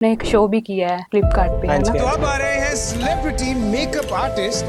ने एक शो भी किया है फ्लिपकार्ट पे, है ना? तो अब आ रहे हैं celebrity makeup artist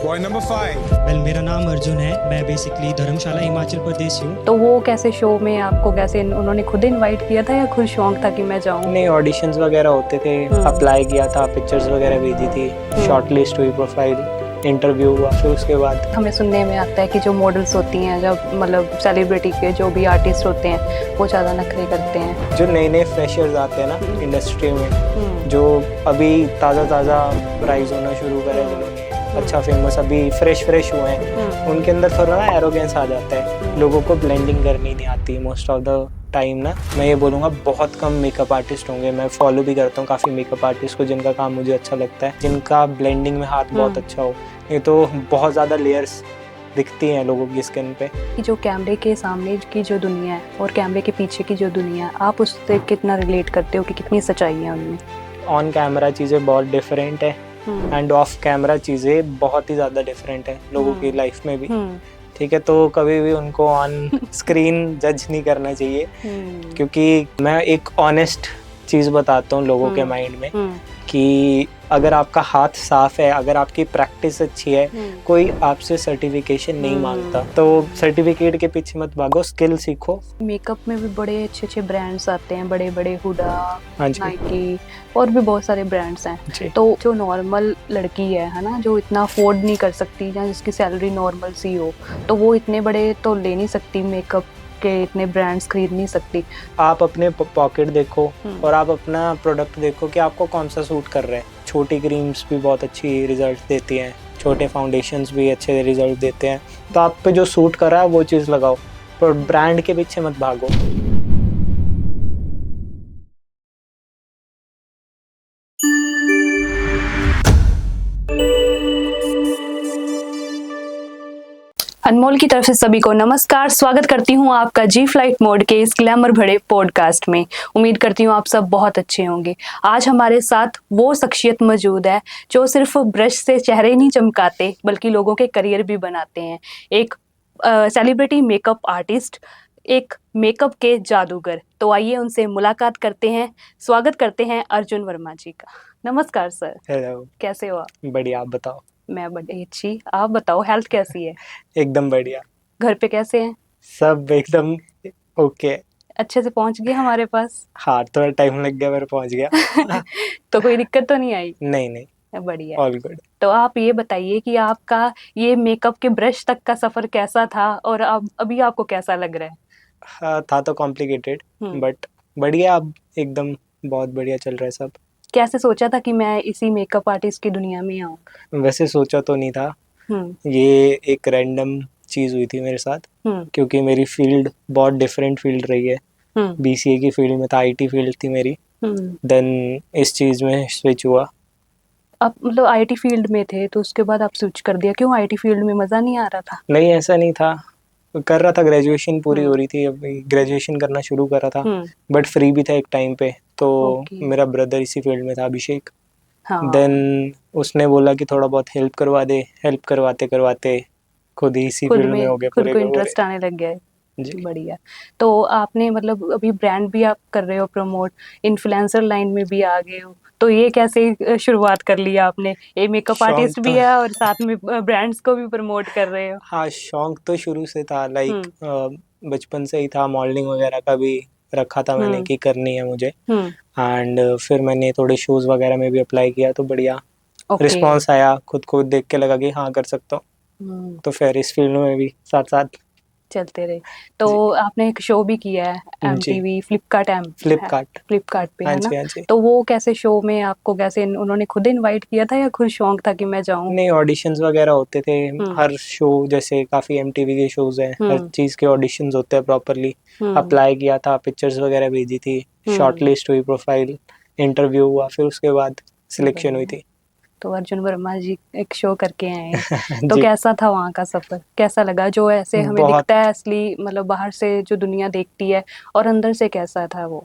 boy number 5। Well मेरा नाम अर्जुन है। मैं बेसिकली धर्मशाला हिमाचल प्रदेश से हूँ। तो वो कैसे शो में आपको कैसे उन्होंने खुद इनवाइट किया था या खुद शौक था कि मैं जाऊँ? नहीं, ऑडिशंस वगैरह होते थे, अप्लाई किया था, पिक्चर्स वगैरह भेजी थी, शॉर्टलिस्ट हुई, प्रोफाइल इंटरव्यू हुआ, फिर उसके बाद हमें सुनने में आता है कि जो मॉडल्स होती हैं, जब मतलब सेलिब्रिटी के जो भी आर्टिस्ट होते हैं वो ज़्यादा नखरे करते हैं। जो नए नए फ्रेशर्स आते हैं ना इंडस्ट्री में, जो अभी ताज़ा राइज होना शुरू करे, जिन्होंने अच्छा फेमस अभी फ्रेश हुए हैं, उनके अंदर थोड़ा ना एरोगेंस आ जाता है। लोगों को ब्लेंडिंग करनी नहीं आती मोस्ट ऑफ द टाइम ना। मैं ये बोलूँगा बहुत कम मेकअप आर्टिस्ट होंगे, मैं फॉलो भी करता हूँ काफ़ी मेकअप आर्टिस्ट को जिनका काम मुझे अच्छा लगता है, जिनका ब्लेंडिंग में हाथ बहुत अच्छा हो। ये तो बहुत ज़्यादा लेयर्स दिखती हैं लोगों की स्किन पे। कि जो कैमरे के सामने की जो दुनिया है और कैमरे के पीछे की जो दुनिया है, आप उससे कितना रिलेट करते हो कि कितनी सच्चाई है उनमें? ऑन कैमरा चीज़ें बहुत डिफरेंट है एंड ऑफ कैमरा चीज़ें बहुत ही ज़्यादा डिफरेंट है लोगों की लाइफ में भी। ठीक है, तो कभी भी उनको ऑन स्क्रीन जज नहीं करना चाहिए, क्योंकि मैं एक ऑनेस्ट चीज़ बताता हूँ लोगों के माइंड में कि अगर आपका हाथ साफ है, अगर आपकी प्रैक्टिस अच्छी है, कोई आपसे सर्टिफिकेशन नहीं मांगता, तो सर्टिफिकेट के पीछे मत भागो, स्किल सीखो। मेकअप में भी बड़े अच्छे ब्रांड्स आते हैं, बड़े हुडा, हाँ जी, नाइकी और भी बहुत सारे ब्रांड्स हैं। तो जो नॉर्मल लड़की है ना, जो इतना अफोर्ड नहीं कर सकती या जिसकी सैलरी नॉर्मल सी हो, तो वो इतने बड़े तो ले नहीं सकती, मेकअप के इतने ब्रांड्स खरीद नहीं सकती। आप अपने पॉकेट देखो और आप अपना प्रोडक्ट देखो कि आपको कौन सा सूट कर रहा है। छोटी क्रीम्स भी बहुत अच्छी रिजल्ट देती हैं, छोटे फाउंडेशंस भी अच्छे रिजल्ट देते हैं, तो आप पे जो सूट कर रहा है वो चीज़ लगाओ, पर ब्रांड के पीछे मत भागो। अनमोल की तरफ से सभी को नमस्कार, स्वागत करती हूँ आपका जी फ्लाइट मोड के इस ग्लैमर भरे पॉडकास्ट में। उम्मीद करती हूँ आप सब बहुत अच्छे होंगे। आज हमारे साथ वो शख्सियत मौजूद है जो सिर्फ ब्रश से चेहरे नहीं चमकाते बल्कि लोगों के करियर भी बनाते हैं। एक सेलिब्रिटी मेकअप आर्टिस्ट, एक मेकअप के जादूगर। तो आइए उनसे मुलाकात करते हैं। स्वागत करते हैं अर्जुन वर्मा जी का। नमस्कार सर। हेलो, कैसे हो आप? बढ़िया, आप बताओ। मैं बड़ी अच्छी, आप बताओ हेल्थ कैसी है? एकदम बढ़िया। घर पे कैसे हैं? सब एकदम ओके। अच्छे से पहुंच गए हमारे पास? हाँ, थोड़ा टाइम लग गया, पर पहुंच गया। तो कोई दिक्कत तो नहीं आई? नहीं, बढ़िया। All good. तो आप ये बताइए कि आपका ये मेकअप के ब्रश तक का सफर कैसा था और अब अभी आपको कैसा लग रहा है? हाँ, था तो कॉम्प्लिकेटेड, बट बढ़िया, अब एकदम बहुत बढ़िया चल रहा है सब। कैसे सोचा था कि मैं इसी मेकअप आर्टिस्ट की दुनिया में आऊँ? वैसे सोचा तो नहीं था, ये एक रैंडम चीज़ हुई थी मेरे साथ, क्योंकि मेरी फील्ड बहुत डिफरेंट फील्ड रही है। बीसीए की फील्ड में था, आईटी फील्ड थी मेरी, देन इस चीज़ में स्विच हुआ। आप मतलब आईटी फील्ड में थे तो उसके बाद आप स्विच कर दिया, क्यों? आईटी फील्ड में मज़ा नहीं आ रहा था? नहीं, ऐसा नहीं था, कर रहा था, ग्रेजुएशन पूरी हो रही थी, अभी ग्रेजुएशन करना शुरू कर रहा था, बट फ्री भी था एक टाइम पे, तो मेरा ब्रदर इसी फील्ड में था, अभिषेक। देन उसने बोला कि थोड़ा बहुत हेल्प करवा दे, हेल्प करवाते करवाते खुद ही इसी फील्ड में हो गया, खुद को इंटरेस्ट आने लग गया है। बढ़िया। तो आपने मतलब अभी ब्रांड भी आप कर रहे हो प्रमोट, इन्फ्लुएंसर लाइन में भी आ गए हो, तो ये कैसे शुरुआत कर लिया आपने? ये मेकअप आर्टिस्ट भी है और साथ में ब्रांड्स को भी प्रमोट कर रहे हो। हाँ, शौक तो शुरू से था, लाइक बचपन से ही था, मॉडलिंग वगैरह का भी रखा था मैंने कि करनी है मुझे। एंड फिर मैंने थोड़े शोज वगैरह में भी अप्लाई किया, तो बढ़िया रिस्पॉन्स आया, खुद को देख के लगा कि हाँ कर सकता हूँ, तो फिर इस फील्ड में भी साथ साथ चलते रहे। तो आपने एक शो भी किया है एमटीवी फ्लिपकार्ट पे, है ना? तो वो कैसे शो में आपको कैसे उन्होंने खुद इनवाइट किया था या खुद शौक था कि मैं जाऊं? नहीं, ऑडिशंस वगैरह होते थे, हर शो जैसे काफी एमटीवी के शोज हैं, हर चीज के ऑडिशंस होते हैं प्रॉपरली। अप्लाई किया था, पिक्चर्स वगैरह भेजी थी, शॉर्टलिस्ट हुई, प्रोफाइल इंटरव्यू हुआ, फिर उसके बाद सिलेक्शन हुई थी। तो अर्जुन वर्मा जी एक शो करके आए हैं। तो कैसा था वहाँ का सफर, कैसा लगा? जो ऐसे हमें दिखता है असली, मतलब बाहर से जो दुनिया देखती है, और अंदर से कैसा था वो?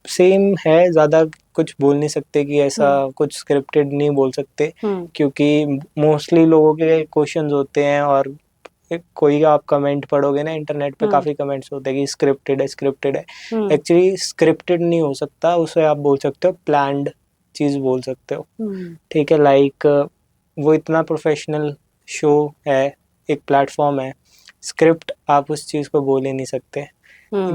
सेम है, ज्यादा कुछ बोल नहीं सकते कि ऐसा कुछ स्क्रिप्टेड नहीं बोल सकते, क्योंकि मोस्टली लोगों के क्वेश्चंस होते हैं और कोई आप कमेंट पढ़ोगे ना इंटरनेट पे, काफी कमेंट्स होते हैं कि स्क्रिप्टेड है। एक्चुअली स्क्रिप्टेड नहीं हो सकता, उसे आप बोल सकते हो प्लान्ड चीज बोल सकते हो। ठीक है, लाइक वो इतना प्रोफेशनल शो है, एक प्लेटफॉर्म है, स्क्रिप्ट आप उस चीज को बोल ही नहीं सकते।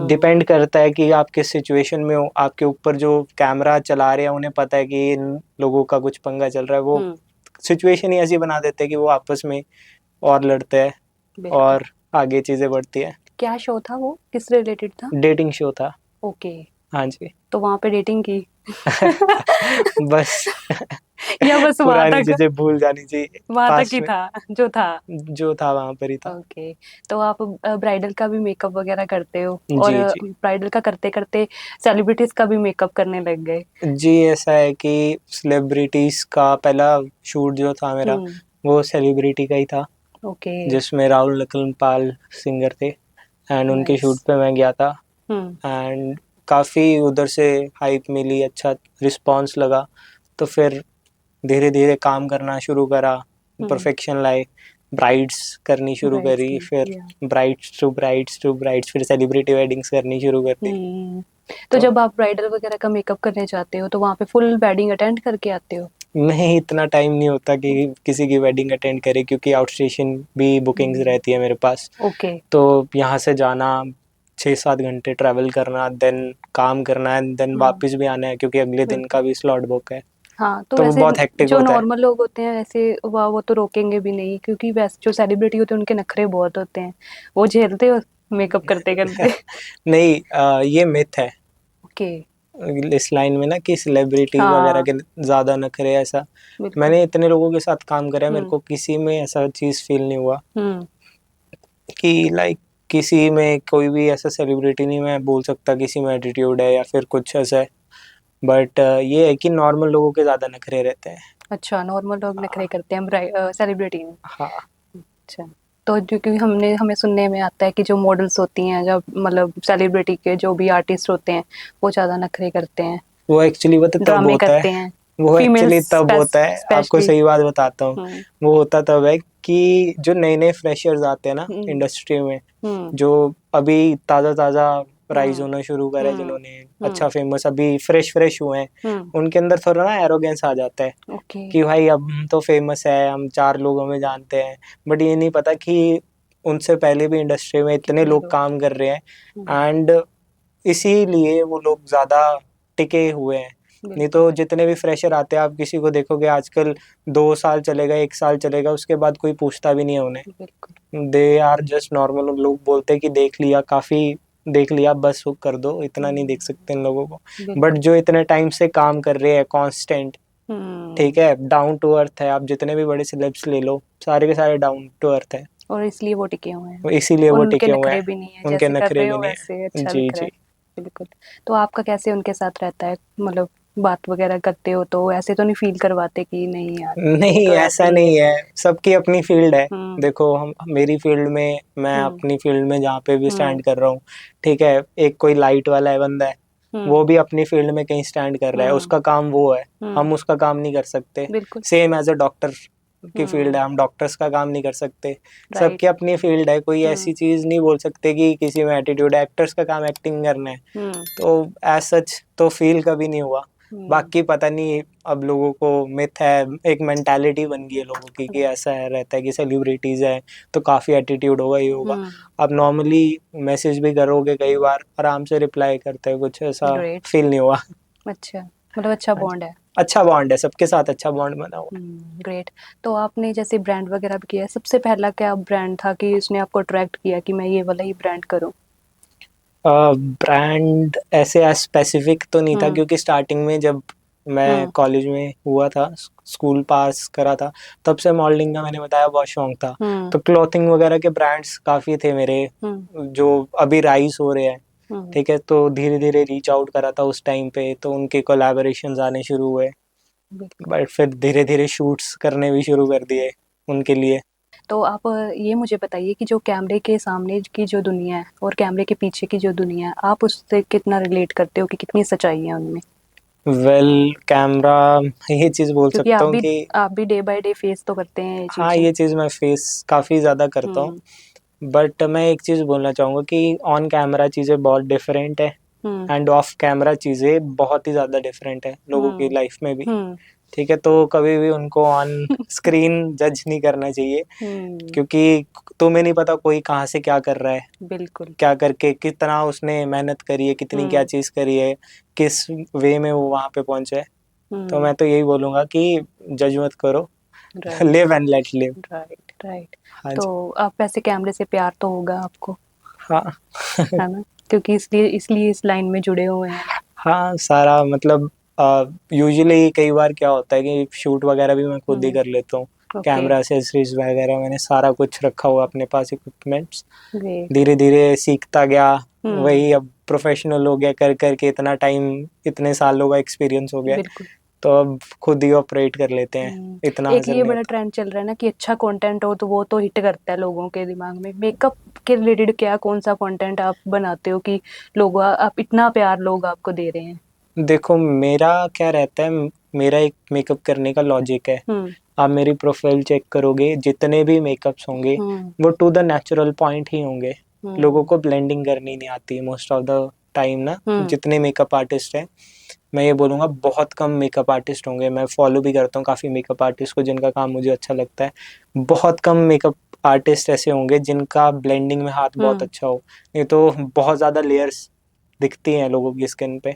डिपेंड करता है कि आप किस सिचुएशन में हो, आपके ऊपर जो कैमरा चला रहे हैं उन्हें पता है कि इन लोगों का कुछ पंगा चल रहा है, वो सिचुएशन ही ऐसी बना देते हैं कि वो आपस में और लड़ते हैं और आगे चीजें बढ़ती है। क्या शो था वो, किस रिलेटेड था? डेटिंग शो था। ओके। हाँ जी। तो वहां पे डेटिंग की बस या बस वहां पुरानी तक, चीजें भूल जानी चाहिए, वहां तक पास्ट ही में था जो था वहां पर ही था। ओके। तो आप ब्राइडल का भी मेकअप वगैरह करते हो, और जी जी ब्राइडल का करते करते सेलिब्रिटीज का भी मेकअप करने लग गए? जी। ऐसा है कि सेलिब्रिटीज का पहला शूट जो था मेरा, वो सेलिब्रिटी का ही था, ओके। जिसमें राहुल नकलपाल सिंगर थे, एंड उनके शूट पे मैं गया था। एंड काफ़ी उधर से हाइप मिली, अच्छा रिस्पांस लगा, तो फिर धीरे धीरे काम करना शुरू करा, परफेक्शन लाए, ब्राइड्स करनी शुरू करी, फिर ब्राइड्स फिर सेलिब्रिटी वेडिंग्स करनी शुरू कर दी। तो जब आप ब्राइडल वगैरह का मेकअप करने जाते हो तो वहाँ पे फुल वेडिंग अटेंड करके आते हो? नहीं, इतना टाइम नहीं होता कि किसी की वेडिंग अटेंड करे, क्योंकि आउट स्टेशन भी बुकिंग्स रहती है मेरे पास। ओके। तो यहाँ से जाना, 6-7 घंटे ट्रैवल करना, देन काम करना है, देन वापस भी आना है, क्योंकि अगले दिन का भी स्लॉट बुक है। हाँ, तो तो वो वैसे बहुत हेक्टिक जो होता है। नॉर्मल लोग होते हैं वैसे वो तो रोकेंगे भी नहीं, क्योंकि वैसे जो सेलिब्रिटी होते हैं उनके नखरे बहुत होते हैं, वो झेलते हो मेकअप करते करते? नहीं, ये मिथ है ओके। इस लाइन में ना कि सेलिब्रिटीज वगैरह हाँ, के ज्यादा नखरे, ऐसा बिल्कुल। मैंने इतने लोगों के साथ काम करा है, मेरे को किसी में ऐसा चीज फील नहीं हुआ हम्म कि लाइक किसी में कोई भी ऐसा सेलिब्रिटी नहीं मैं बोल सकता किसी में एटीट्यूड है या फिर कुछ ऐसा है, बट ये है कि नॉर्मल लोगों के ज्यादा नखरे रहते हैं। अच्छा, नॉर्मल लोग नखरे करते हैं सेलिब्रिटी में? हाँ। अच्छा। तो जो, क्योंकि हमें सुनने में आता है कि जो मॉडल्स होती हैं, जब मतलब सेलिब्रिटी के जो भी आर्टिस्ट होते हैं वो ज्यादा नखरे करते हैं, वो एक्चुअली वो तो तब ड्रामे होता है, करते हैं, वो एक्चुअली फीमेल्स तब होता है, आपको स्पेशली। सही बात बताता हूँ। हम्म वो होता तब है कि जो नए नए फ्रेशर्स आते हैं ना हम्म इंडस्ट्री में, हम्म जो अभी ताज़ा ताज़ा राइज हम्म होना शुरू करा है, जिन्होंने हम्म अच्छा फेमस अभी फ्रेश हुए हैं, हम्म उनके अंदर थोड़ा ना एरोगेंस आ जाता है ओके। कि भाई अब हम तो फेमस है, हम 4 लोग हमें जानते हैं, बट ये नहीं पता कि उनसे पहले भी इंडस्ट्री में इतने कितने लोग लोग? काम कर रहे हम्म, हैं, एंड इसीलिए वो लोग ज़्यादा टिके हुए हैं। नहीं बिल्कुल तो जितने भी फ्रेशर आते हैं, आप किसी को देखोगे आजकल 2 साल चलेगा, 1 साल चलेगा, उसके बाद कोई पूछता भी नहीं है उन्हें। बिल्कुल दे आर जस्ट नॉर्मल। लोग बोलते हैं कि देख लिया, काफी देख लिया, बस वो कर दो, इतना नहीं देख सकते इन लोगों को। बट बिल्कुल। जो इतने टाइम से काम कर रहे हैं कांस्टेंट, ठीक हम्म है, डाउन टू अर्थ है, आप जितने भी बड़े सिलेब्स ले लो, सारे के सारे डाउन टू अर्थ है, और इसलिए वो टिके हुए हैं, वो इसीलिए वो उनके टिके हुए नखरे हैं, भी नहीं है, उनके जैसे कर नखरे रहे भी हो नहीं वैसे है। अच्छा जी दिख रहा जी। है। बिल्कुल। तो आपका कैसे उनके साथ रहता है, मतलब बात वगैरह करते हो तो ऐसे तो नहीं फील करवाते कि नहीं यार ये नहीं, तो ऐसे ऐसा ही है? नहीं है, सबकी अपनी फील्ड है। हम्म देखो, हम मेरी फील्ड में, मैं हम्म अपनी फील्ड में जहाँ पे भी हम्म स्टैंड कर रहा हूँ, ठीक है, एक कोई लाइट वाला है बंदा है, हम्म वो भी अपनी फील्ड में कहीं स्टैंड कर रहा है, हम्म उसका काम वो है, हम्म हम उसका काम नहीं कर सकते। बिल्कुल। सेम एज अ डॉक्टर की फील्ड हम्म है, हम डॉक्टर्स का काम नहीं कर सकते। राइट। सबकी अपनी फील्ड है, कोई हम्म ऐसी चीज नहीं बोल सकते कि किसी में एटीट्यूड है, एक्टर्स का काम एक्टिंग करना है, हम्म तो एज सच तो फील कभी नहीं हुआ। हम्म बाकी पता नहीं, अब लोगों को मिथ है, एक मेंटालिटी बन गई है लोगों की कि ऐसा है, रहता है कि सेलिब्रिटीज है तो काफी एटीट्यूड होगा, ये होगा। हम्म अब नॉर्मली मैसेज भी करोगे, कई बार आराम से रिप्लाई करते हैं, कुछ ऐसा ग्रेट। फील नहीं हुआ। अच्छा, मतलब अच्छा हाँ जी। बॉन्ड है। अच्छा बॉन्ड है, सबके साथ अच्छा बॉन्ड बना हुआ ग्रेट। तो आपने जैसे ब्रांड वगैरह भी किया है, सबसे पहला क्या ब्रांड था कि उसने आपको अट्रैक्ट किया कि मैं ये वाला ही ब्रांड करूं? है। ब्रांड ऐसे स्पेसिफिक तो नहीं था, हम्म क्योंकि स्टार्टिंग में जब मैं हम्म कॉलेज में हुआ था, स्कूल पास करा था, तब से मॉडलिंग का मैंने बताया बहुत शौक था। हम्म तो क्लॉथिंग वगैरह के ब्रांड्स काफ़ी थे मेरे, हम्म जो अभी राइज हो रहे हैं। हम्म ठीक है, तो धीरे धीरे रीच आउट करा था उस टाइम पे, तो उनके कोलैबोरेशंस आने शुरू हुए, बिल्कुल। बट फिर धीरे धीरे शूट्स करने भी शुरू कर दिए उनके लिए। तो आप ये मुझे बताइए कि जो कैमरे के सामने की जो दुनिया है और कैमरे के पीछे की जो दुनिया है, आप उससे कितना रिलेट करते हो, कि कितनी सच्चाई है उनमें? वेल कैमरा ये चीज़ बोल क्योंकि सकता हूँ कि आप भी डे बाय डे फेस तो करते हैं ये हाँ, चीजें। ये चीज़ मैं फेस काफ़ी ज़्यादा करता हूँ। बट मैं एक चीज़ बोलना चाहूँगा कि ऑन कैमरा चीज़ें बहुत डिफरेंट है हम्म एंड ऑफ कैमरा चीज़ें बहुत ही ज़्यादा डिफरेंट है लोगों की हम्म लाइफ में भी। हम्म ठीक है, तो कभी भी उनको ऑन स्क्रीन जज नहीं करना चाहिए, हम्म, क्योंकि तुम्हें नहीं पता कोई कहाँ से क्या कर रहा है, बिल्कुल। क्या करके कितना उसने मेहनत करी है, कितनी क्या हम्म चीज़ करी है, किस वे में वो वहाँ पे पहुँचा है। तो हम्म मैं तो यही बोलूँगा कि जज मत करो, right live and let live. Right right. हाँ तो जी। आप वैसे कैमरे से प्यार तो होगा आपको, हाँ है ना? क्योंकि इसलिए इस लाइन में जुड़े हुए हैं। हाँ, सारा मतलब यूजुअली कई बार क्या होता है कि शूट वगैरह भी मैं खुद ही कर लेता हूँ। ओके, कैमरा एक्सेसरीज वगैरह मैंने सारा कुछ रखा हुआ अपने पास, इक्विपमेंट्स। ग्रेट। धीरे धीरे सीखता गया, हम्म, वही अब प्रोफेशनल हो गया कर करके, इतना टाइम, इतने सालों का एक्सपीरियंस हो गया है, बिल्कुल। तो अब खुद ही ऑपरेट कर लेते हैं, इतना एक हासिल ये नहीं बड़ा होता। ट्रेंड चल रहा है ना कि अच्छा कंटेंट हो तो वो तो हिट करता है लोगों के दिमाग में। मेकअप के रिलेटेड क्या कौन सा कंटेंट आप बनाते हो कि लोग आप इतना प्यार लोग आपको दे रहे हैं? देखो मेरा क्या रहता है, मेरा एक मेकअप करने का लॉजिक है। हम्म आप मेरी प्रोफाइल चेक करोगे, जितने भी मेकअप्स होंगे हम्म वो टू द नेचुरल पॉइंट ही होंगे। लोगों हम्म को ब्लेंडिंग करनी नहीं आती मोस्ट ऑफ द टाइम ना। हम्म जितने मेकअप आर्टिस्ट हैं, मैं ये बोलूँगा बहुत कम मेकअप आर्टिस्ट होंगे, मैं फॉलो भी करता हूँ काफ़ी मेकअप आर्टिस्ट को जिनका काम मुझे अच्छा लगता है। बहुत कम मेकअप आर्टिस्ट ऐसे होंगे जिनका ब्लेंडिंग में हाथ बहुत हम्म अच्छा हो, नहीं तो बहुत ज़्यादा लेयर्स दिखती हैं लोगों की स्किन पे।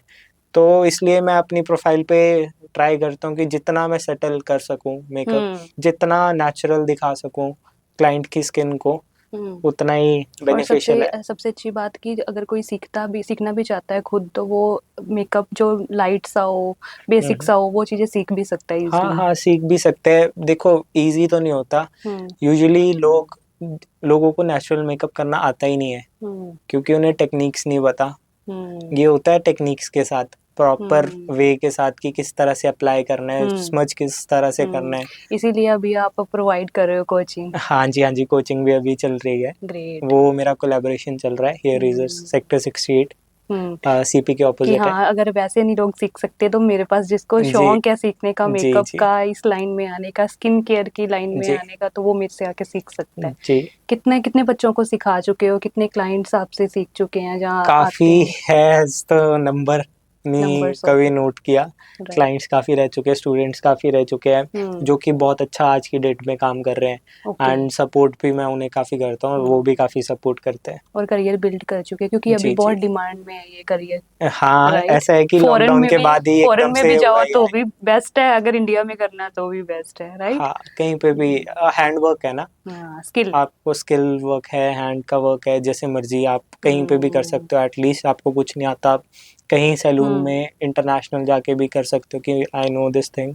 तो इसलिए मैं अपनी प्रोफाइल पे ट्राई करता हूँ कि जितना मैं सेटल कर सकूँ मेकअप, हम्म जितना नेचुरल दिखा सकूँ क्लाइंट की स्किन को, हम्म। उतना ही और सबसे बेनिफिशियल है। सबसे अच्छी बात कि अगर कोई सीखना भी चाहता है खुद, तो वो मेकअप जो लाइट सा हो, बेसिक हम्म। सा हो, वो चीजें सीख भी सकता है हाँ इजिली। हाँ, सीख भी सकते हैं। देखो इजी तो नहीं होता, हम्म यूजुअली लोगों को नेचुरल मेकअप करना आता ही नहीं है, हम्म क्योंकि उन्हें टेक्निक्स नहीं पता। हम्म ये होता है टेक्निक्स के साथ, प्रॉपर हम्म वे के साथ कि किस तरह से अप्लाई करना है, हम्म स्मच किस तरह से हम्म। करना है। इसीलिए अभी आप प्रोवाइड कर रहे हो कोचिंग। हाँ जी, हाँ जी, कोचिंग भी अभी चल रही है। ग्रेट। वो मेरा कोलैबोरेशन चल रहा है, हेयर रेजर्स हम्म सेक्टर 68 हम्म। सीपी के कि ऑपोजिट है। हाँ, अगर वैसे नहीं लोग सीख सकते तो मेरे पास जिसको जी शौक है सीखने का, जी मेकअप जी का, इस लाइन में आने का, स्किन केयर की लाइन में जी आने का, तो वो मेरे से आके सीख सकता है। जी। कितने कितने बच्चों को सिखा चुके हो? कितने क्लाइंट्स आपसे सीख चुके हैं जहाँ काफी आते हैं? है, तो नंबर नहीं नंबर्स ऑफ कभी इट। नोट किया। राइट। क्लाइंट्स काफी रह चुके हैं, स्टूडेंट्स काफी रह चुके हैं, जो कि बहुत अच्छा आज की डेट में काम कर रहे हैं। ओके। एंड सपोर्ट भी मैं उन्हें काफी करता हूँ, वो भी काफी सपोर्ट करते हैं। और करियर बिल्ड कर चुके हैं, क्योंकि अभी जी बहुत जी। डिमांड में है ये करियर। हाँ, राइट। ऐसा है कि फॉरेन लॉकडाउन में के भी बाद ही फॉरेन एकदम में से भी हुआ जाओ ही तो है। भी बेस्ट है, अगर इंडिया में करना है तो भी बेस्ट है। राइट। हाँ, कहीं पे भी हैंडवर्क है ना, हाँ, स्किल। आपको स्किल वर्क है, हैंड का वर्क है, जैसे मर्जी आप कहीं पे भी कर हम्म सकते हो। एटलीस्ट आपको कुछ नहीं आता, आप कहीं सैलून हम्म में इंटरनेशनल जाके भी कर सकते हो कि आई नो दिस थिंग,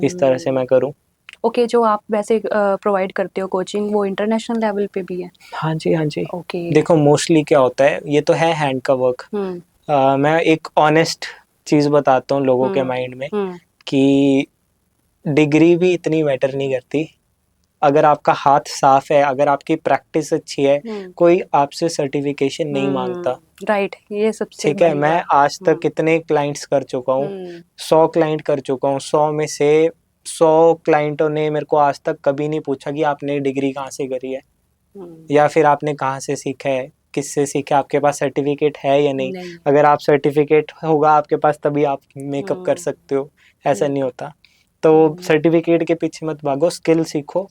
इस तरह से हम्म। मैं करूँ। ओके, जो आप वैसे प्रोवाइड करते हो कोचिंग, वो इंटरनेशनल लेवल पे भी है? हाँ जी, हाँ जी। ओके। देखो मोस्टली क्या होता है, ये तो है हैंड का वर्क। हम्म मैं एक ऑनेस्ट चीज़ बताता हूँ लोगों के हम्म माइंड में, हम्म कि डिग्री भी इतनी मैटर नहीं करती। अगर आपका हाथ साफ है, अगर आपकी प्रैक्टिस अच्छी है, हम्म कोई आपसे सर्टिफिकेशन नहीं मांगता। राइट, ये सबसे ठीक है, बड़ी मैं बात। आज तक हम्म कितने क्लाइंट्स कर चुका हूँ, हम्म 100 क्लाइंट कर चुका हूँ, 100 क्लाइंटों ने मेरे को आज तक कभी नहीं पूछा कि आपने डिग्री कहाँ से करी है, हम्म। या फिर आपने कहाँ से सीखा है, किससे सीखा है, आपके पास सर्टिफिकेट है या नहीं। नहीं। अगर आप सर्टिफिकेट होगा आपके पास तभी आप मेकअप कर हम्म सकते हो, ऐसा नहीं बिल्कुल। होता। तो सर्टिफिकेट के पीछे मत भागो, स्किल सीखो।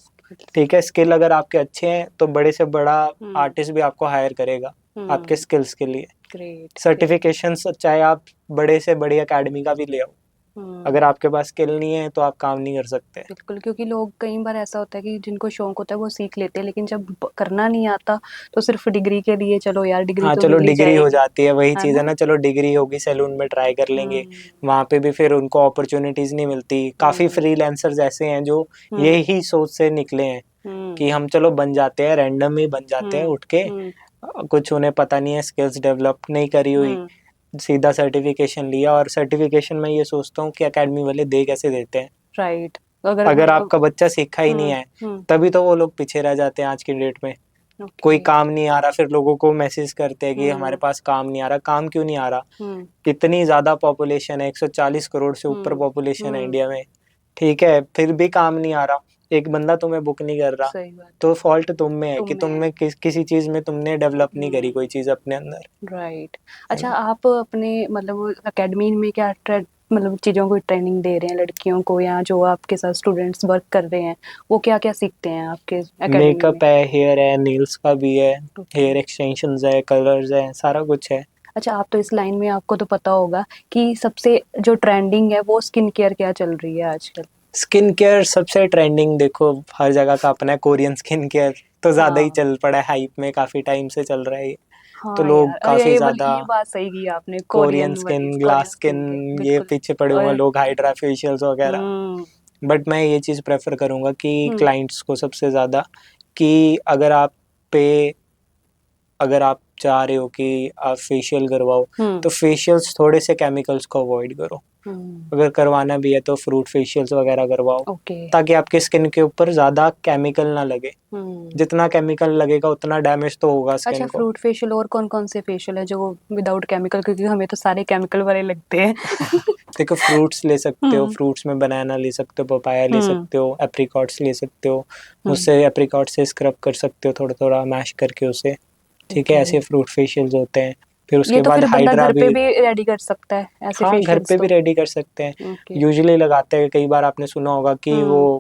ठीक है, स्किल अगर आपके अच्छे हैं तो बड़े से बड़ा हम्म आर्टिस्ट भी आपको हायर करेगा आपके हम्म। स्किल्स के लिए। Great great. सर्टिफिकेशंस चाहे आप बड़े से बड़ी एकेडमी का भी ले आओ, अगर हम्म। आपके पास स्किल नहीं है तो आप काम नहीं कर सकते। बिल्कुल, क्योंकि लोग कई बार ऐसा होता है कि जिनको शौक होता है वो सीख लेते हैं, लेकिन जब करना नहीं आता तो सिर्फ डिग्री के लिए, चलो यार डिग्री हाँ तो चलो, मिल ही डिग्री हो जाएगी, जाती है, वही है चीज़ है ना? ना, चलो डिग्री होगी, सैलून में ट्राई कर लेंगे, हम्म वहाँ पे भी फिर उनको अपॉर्चुनिटीज़ नहीं मिलती। काफ़ी हम्म फ्रीलांसर्स ऐसे हैं जो हम्म यही सोच से निकले हैं हम्म कि हम चलो बन जाते हैं, रैंडम ही बन जाते हैं हम्म उठ के। हम्म कुछ उन्हें पता नहीं है, स्किल्स डेवलप नहीं करी हुई, हम्म। सीधा सर्टिफिकेशन लिया। और सर्टिफिकेशन मैं ये सोचता हूँ कि एकेडमी वाले दे कैसे देते हैं, राइट। अगर अगर आपका बच्चा सीखा ही नहीं हम्म है हम्म तभी तो वो लोग पीछे रह जाते हैं आज की डेट में। कोई ओके। काम नहीं आ रहा, फिर लोगों को मैसेज करते हैं कि हमारे पास काम नहीं आ रहा। काम क्यों नहीं आ रहा? हम्म इतनी ज्यादा पॉपुलेशन है, 140 करोड़ से ऊपर पॉपुलेशन है इंडिया में, ठीक है, फिर भी काम नहीं आ रहा, एक बंदा तुम्हें बुक नहीं कर रहा, सही बात। तो फॉल्ट तुम में है तुम कि में तुमने किसी चीज में तुमने डेवलप नहीं करी कोई चीज अपने अंदर। राइट। अच्छा, आप अपने मतलब एकेडमी में क्या मतलब चीज़ों को ट्रेनिंग दे रहे हैं लड़कियों को, या जो आपके साथ स्टूडेंट्स वर्क कर रहे हैं वो क्या क्या सीखते हैं आपके एकेडमी में? मेकअप है, हेयर है, नेल्स का भी है, ओके। हेयर एक्सटेंशंस है, कलर्स है, सारा कुछ है। अच्छा, आप तो इस लाइन में, आपको तो पता होगा कि सबसे जो ट्रेंडिंग है वो स्किन केयर क्या चल रही है आजकल? स्किन केयर सबसे ट्रेंडिंग, देखो हर जगह का अपना है, कोरियन स्किन केयर तो ज्यादा ही हाँ चल पड़ा है, हाइप में काफी टाइम से चल रहा है ये। तो हाँ लोग यार, काफी ज्यादा ये बात सही की आपने, कोरियन कोरियन स्किन, वाली glass Korean skin, skin care, ये बिल्कुल। पीछे पड़े हुए हैं और लोग, हाइड्रा फेशियल्स वगैरह। हम्म बट मैं ये चीज़ प्रेफर करूंगा कि हम्म क्लाइंट्स को सबसे ज़्यादा, कि अगर आप पे अगर आप चाह रहे हो कि आप फेशियल करवाओ, हम्म तो फेशियल्स थोड़े से केमिकल्स को अवॉइड करो। अगर करवाना भी है तो फ्रूट फेशियल्स वगैरह करवाओ, ओके। ताकि आपके स्किन के ऊपर ज़्यादा केमिकल ना लगे। हम्म जितना केमिकल लगेगा उतना डैमेज तो होगा अच्छा, स्किन को। फ्रूट फेशियल और कौन कौन से फेशियल है जो विदाउट केमिकल, क्योंकि हमें तो सारे केमिकल वाले लगते हैं। देखो फ्रूट्स ले सकते हो, हम्म फ्रूट्स में बनाना ले सकते हो, पपाया ले हम्म सकते हो, एप्रिकॉट्स ले सकते हो, हम्म उससे एप्रिकॉट से स्क्रब कर सकते हो थोड़ा थोड़ा मैश करके उसे। ठीक है, ओके। ऐसे फ्रूट फेशियल्स होते हैं। फिर ये उसके तो बाद फिर बंदा हाइड्रा घर पे भी। भी रेडी कर सकता है ऐसे हाँ, घर फेशियल्स पे भी तो? रेडी कर सकते हैं। ओके। यूजुअली लगाते हैं, कई बार आपने सुना होगा कि वो हम्म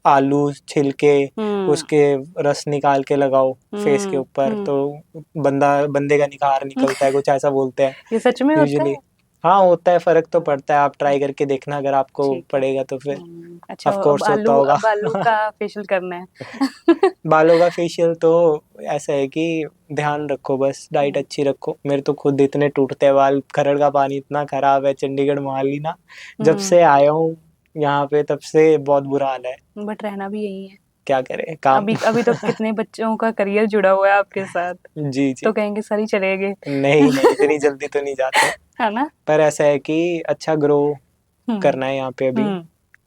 आलू छिल के हम्म उसके रस निकाल के लगाओ फेस के ऊपर, हम्म तो बंदे का निखार निकलता है, कुछ ऐसा बोलते हैं ये सच में होता यूजुअली। है? हाँ होता है, फर्क तो पड़ता है, आप ट्राई करके देखना अगर आपको ठीक है। पड़ेगा तो फिर। अच्छा, ऑफ कोर्स होता होगा। अब आलू का फेशियल करना है। बालों का फेशियल तो ऐसा है कि ध्यान रखो, बस डाइट अच्छी रखो। मेरे तो खुद इतने टूटते हैं बाल, खरड़ का पानी इतना खराब है चंडीगढ़ मोहाली ना, जब हम्म से आया हूँ यहाँ पे तब से बहुत बुरा हाल है। बट रहना भी यही है। क्या करें, काम। अभी अभी तो कितने बच्चों का करियर जुड़ा हुआ है आपके साथ, जी जी। तो कहेंगे सर ही चले गए। नहीं नहीं, इतनी जल्दी तो नहीं जाते, है ना? पर ऐसा है कि अच्छा ग्रो हम्म करना है यहाँ पे अभी, हम्म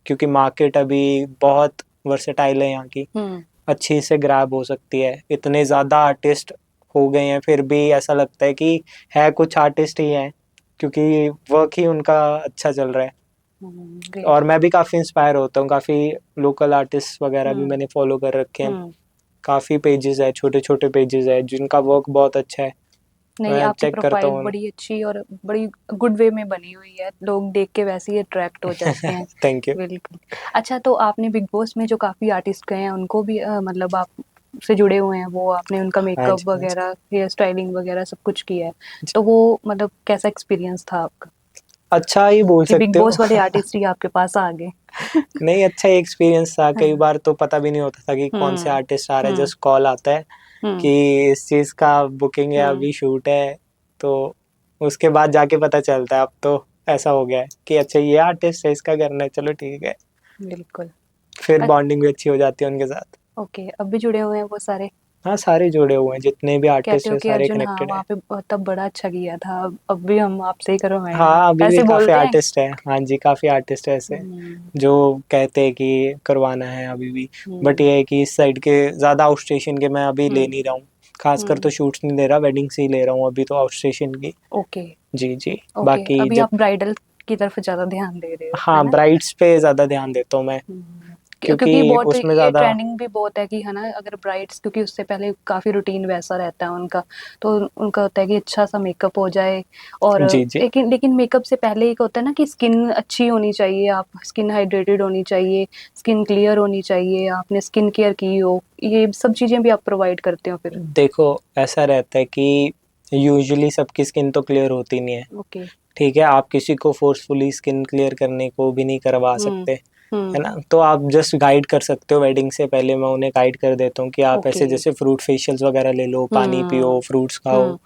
क्योंकि मार्केट अभी बहुत वर्सेटाइल है यहाँ की, हम्म अच्छी से ग्रैब हो सकती है। इतने ज़्यादा आर्टिस्ट हो गए हैं, फिर भी ऐसा लगता है कि है कुछ आर्टिस्ट ही हैं, क्योंकि वर्क ही उनका अच्छा चल रहा है। ग्रेट। और मैं भी काफ़ी इंस्पायर होता हूँ, काफ़ी लोकल आर्टिस्ट वगैरह भी हम्म मैंने फॉलो कर रखे हैं। हम्म काफ़ी पेजेस है, छोटे छोटे पेजेस है जिनका वर्क बहुत अच्छा है, नहीं, मैं आपकी चेक करता प्रोफाइल हूँ। बड़ी अच्छी और बड़ी गुड वे में बनी हुई है, लोग देख के वैसे ही अट्रैक्ट हो जाते हैं। Thank you. बिल्कुल। अच्छा, तो आपने बिग बॉस में जो काफी आर्टिस्ट गए हैं उनको भी मतलब आप से जुड़े हुए हैं, वो आपने उनका हाँ मेकअप जी हाँ जी। वगैरह, हेयर स्टाइलिंग वगैरह सब कुछ किया है, तो वो मतलब कैसा एक्सपीरियंस था आपका अच्छा ही बोल कि बिग सकते हो। बॉस वाले आर्टिस्ट ही आपके पास आ गए? नहीं, अच्छा ही एक्सपीरियंस था। कई हाँ। बार तो पता भी नहीं होता था कि कौन से हम्म आर्टिस्ट आ रहा है, हम्म जस्ट कॉल आता है हम्म कि इस चीज़ का बुकिंग है, हम्म अभी शूट है, तो उसके बाद जाके पता चलता है। अब तो ऐसा हो गया है कि अच्छा ये आर्टिस्ट है, इसका करना है, चलो ठीक है। बिल्कुल। फिर अ- बॉन्डिंग भी अच्छी हो जाती है उनके साथ। ओके, अब भी जुड़े हुए हैं वो सारे? हाँ, सारे जुड़े हुए हैं, जितने भी कहते आर्टिस्ट हो हैं कि सारे अर्जुन, हाँ कनेक्टेड वहाँ हैं। पे तब बड़ा अच्छा किया था, अब भी हम आपसे ही करवाएंगे, हाँ, अभी भी ऐसे काफ़ी बोलते हैं? आर्टिस्ट हैं। हाँ जी, काफ़ी आर्टिस्ट है ऐसे हम्म जो कहते हैं कि करवाना है अभी भी। बट हम्म ये है कि इस साइड के ज़्यादा आउट स्टेशन के मैं अभी ले हम्म नहीं रहा हूँ, खासकर तो हम्म शूट्स नहीं ले रहा, वेडिंग से ही ले रहा हूँ अभी तो, आउट स्टेशन की। ओके। जी जी। ओके, बाकी अभी जब, आप ब्राइडल की तरफ ज्यादा ध्यान दे रहे हो, है हाँ ना? ब्राइड्स पे ज़्यादा ध्यान देता हूँ मैं, क्योंकि क्योंकि बहुत उसमें ये ज़्यादा। ट्रेंडिंग भी बहुत है कि, है ना, अगर ब्राइड्स, क्योंकि उससे पहले काफी रूटीन वैसा रहता है उनका, तो उनका होता है कि अच्छा सा मेकअप हो जाए, और जी जी। लेकिन मेकअप से पहले एक होता है ना कि स्किन अच्छी होनी चाहिए, आप स्किन हाइड्रेटेड होनी चाहिए, स्किन क्लियर होनी चाहिए, आपने स्किन केयर की हो, ये सब चीजें भी आप प्रोवाइड करते हो फिर? देखो ऐसा रहता है कि यूजुअली सबकी स्किन तो क्लियर होती नहीं है, ओके। ठीक है, आप किसी को फोर्सफुली स्किन क्लियर करने को भी नहीं करवा हम्म सकते, है हम्म ना। तो आप जस्ट गाइड कर सकते हो, वेडिंग से पहले मैं उन्हें गाइड कर देता हूँ कि आप ओके। ऐसे जैसे फ्रूट फेशियल्स वगैरह ले लो, पानी पियो, हम्म फ्रूट्स खाओ, हम्म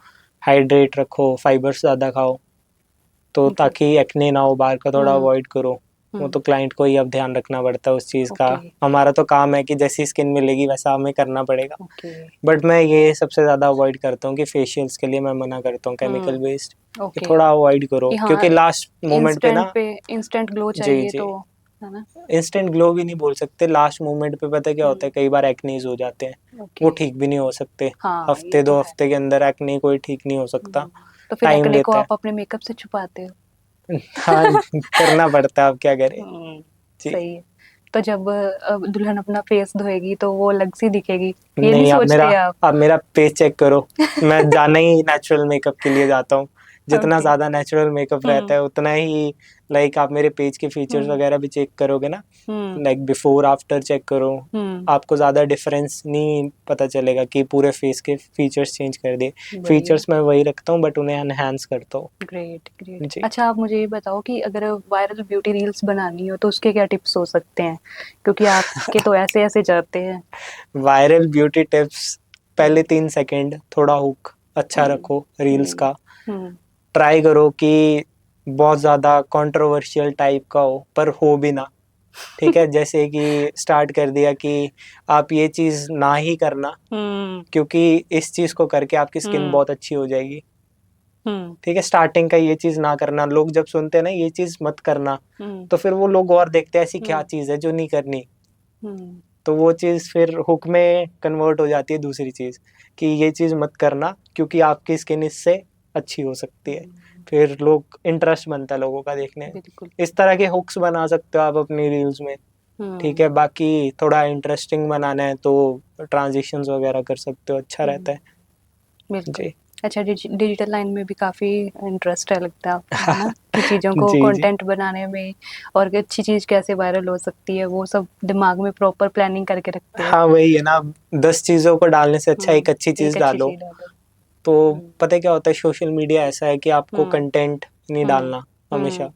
हाइड्रेट रखो, फाइबर्स ज़्यादा खाओ, तो ओके। ताकि एक्ने ना हो, बाहर का थोड़ा हम्म अवॉइड करो। वो हम्म तो क्लाइंट को ही अब ध्यान रखना पड़ता है उस चीज़ का। ओके हमारा तो काम है कि जैसी स्किन मिलेगी वैसा हमें करना पड़ेगा। ओके। बट मैं ये सबसे ज़्यादा अवॉइड करता हूँ कि फेशियल्स के लिए मैं मना करता हूँ केमिकल हम्म बेस्ड, ये ओके। थोड़ा अवॉइड करो, कि हाँ, क्योंकि लास्ट मोमेंट पे इंस्टेंट ना। पे इंस्टेंट ग्लो जी चाहिए जी। तो है ना? इंस्टेंट ग्लो भी नहीं बोल सकते, लास्ट मोमेंट पे पता है क्या होता है, कई बार एक्नीज हो जाते हैं, ओके। वो ठीक भी नहीं हो सकते। हाँ, ये हफ्ते तो 2 है। हफ्ते के अंदर एक्ने कोई ठीक नहीं हो सकता, तो फिर टाइम एक्ने को लेता आप अपने मेकअप से छुपाते हो? है। हाँ, करना पड़ता है, अब क्या करें। हम्म, जी। सही है। तो जब दुल्हन अपना फेस धोएगी तो वो अलग सी दिखेगी, ये नहीं नहीं, सोचते आप? आप मेरा फेस चेक करो। मैं जाना ही नेचुरल मेकअप के लिए जाता हूँ। जितना ओके। ज्यादा नेचुरल मेकअप रहता हम्म है उतना ही, लाइक आप मेरे पेज के फीचर्स हम्म वगैरह भी चेक करोगे ना, हम्म लाइक बिफोर आफ्टर चेक करो, हम्म आपको ज़्यादा डिफरेंस नहीं पता चलेगा कि पूरे फेस के फीचर्स चेंज कर दिए। बढ़िया। फीचर्स मैं वही रखता हूँ बट उन्हें एनहांस करता हूँ। Great great. जी। अच्छा, आप मुझे ये बताओ कि अगर वायरल ब्यूटी रील्स बनानी हो तो उसके क्या टिप्स हो सकते हैं, क्योंकि आपके तो ऐसे ऐसे जाते हैं। वायरल ब्यूटी टिप्स, पहले हम्म 3 सेकंड थोड़ा हुक अच्छा हम्म रखो रील्स हम्म का। हम्म ट्राई करो कि बहुत ज़्यादा कंट्रोवर्शियल टाइप का हो पर हो भी ना। ठीक है, जैसे कि स्टार्ट कर दिया कि आप ये चीज़ ना ही करना, हम्म क्योंकि इस चीज़ को करके आपकी स्किन हम्म बहुत अच्छी हो जाएगी। हम्म ठीक है, स्टार्टिंग का ये चीज़ ना करना, लोग जब सुनते हैं ना ये चीज़ मत करना, हम्म तो फिर वो लोग और देखते हैं ऐसी क्या हम्म चीज़ है जो नहीं करनी। हम्म तो वो चीज़ फिर हुक में कन्वर्ट हो जाती है दूसरी चीज़, कि ये चीज़ मत करना क्योंकि आपकी स्किन इससे अच्छी हो सकती है। फिर लोग इंटरेस्ट बनता है लोगों का देखने में। बिल्कुल। इस तरह के हुक्स बना सकते हो आप अपनी रील्स में। ठीक हम्म है, बाकी थोड़ा इंटरेस्टिंग बनाना है तो ट्रांजिशंस वगैरह कर सकते हो, अच्छा रहता है। बिल्कुल। जी। अच्छा, डिजिटल लाइन में भी काफ़ी इंटरेस्ट है लगता है आपको, है ना? कि चीज़ों को जी जी। कंटेंट बनाने में, और कि अच्छी चीज़ कैसे वायरल हो सकती है वो सब दिमाग में प्रॉपर प्लानिंग करके रखते हो। हाँ वही है ना, 10 चीज़ों को डालने से अच्छा एक अच्छी एक चीज़ अच्छी डालो। चीज़ डालो। तो हुँ, पता है क्या होता है, सोशल मीडिया ऐसा है कि आपको हुँ, कंटेंट नहीं हुँ, डालना हमेशा। हुँ,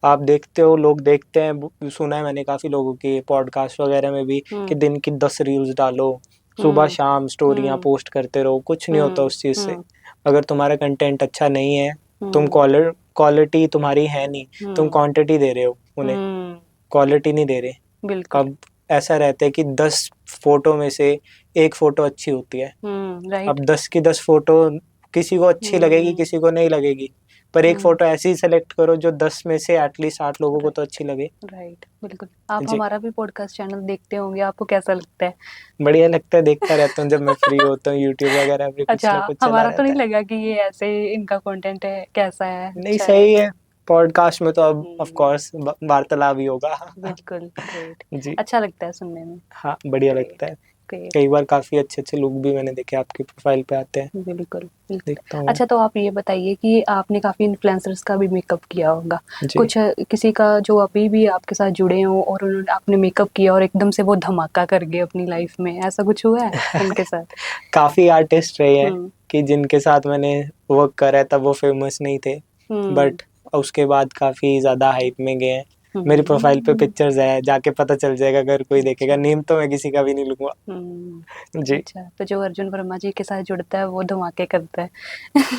आप देखते हो, लोग देखते हैं, सुना है मैंने काफ़ी लोगों के पॉडकास्ट वगैरह में भी, कि हुँ, दिन की 10 रील्स डालो, सुबह हुँ, शाम स्टोरियाँ हुँ, पोस्ट करते रहो, कुछ नहीं होता हुँ, उस चीज़ से। हुँ, अगर तुम्हारा कंटेंट अच्छा नहीं है, तुम हुँ, क्वालिटी तुम्हारी है नहीं, तुम हुँ, क्वांटिटी दे रहे हो उन्हें, हुँ, क्वालिटी नहीं दे रहे। बिल्कुल। अब ऐसा रहता है कि 10 फोटो में से एक फोटो अच्छी होती है। राइट। अब 10 की 10 फोटो किसी को अच्छी लगेगी, हुँ, किसी को नहीं लगेगी, पर एक हुँ, फोटो ऐसी सेलेक्ट करो जो 10 में से एटलीस्ट 8 लोगों को तो राइट, अच्छी लगे। राइट, बिल्कुल। आप जी। हमारा भी पॉडकास्ट चैनल देखते होंगे, आपको कैसा लगता है? बढ़िया लगता है, देखता रहता हूँ जब मैं फ्री होता हूँ, यूट्यूब वगैरह पे कुछ अच्छा, ना कुछ चला हमारा तो नहीं रहता है। लगा कि ये ऐसे ही इनका कंटेंट है, कैसा है, नहीं, अच्छा है? सही है। पॉडकास्ट में तो अब ऑफ हुँ, कोर्स वार्तालाप ही होगा। बिल्कुल, ग्रेट। जी। अच्छा लगता है सुनने में। हाँ, बढ़िया लगता ग्रेट, है। ग्रेट। कई बार काफी अच्छे अच्छे लोग भी मैंने देखे आपकी प्रोफाइल पे आते हैं, बिल्कुल, बिल्कुल। देखता हूँ। अच्छा, तो आप ये बताइए कि आपने काफ़ी इन्फ्लुएंसर्स का भी मेकअप किया होगा। जी। कुछ किसी का जो अभी भी आपके साथ जुड़े हों और उन्होंने आपने मेकअप किया और एकदम से वो धमाका कर गए अपनी लाइफ में, ऐसा कुछ हुआ है उनके साथ? काफी आर्टिस्ट रहे हैं हुँ, कि जिनके साथ मैंने वर्क करा है, तब वो फेमस नहीं थे, हुँ, बट उसके बाद काफी ज्यादा हाइप में गए हैं। मेरी प्रोफाइल पे हुँ। पिक्चर्स है, जाके पता चल जाएगा अगर कोई देखेगा, अच्छा। नेम तो मैं किसी का भी नहीं लूंगा। हुँ, जी। अच्छा, तो जो अर्जुन वर्मा जी के साथ जुड़ता है वो धमाके करता है।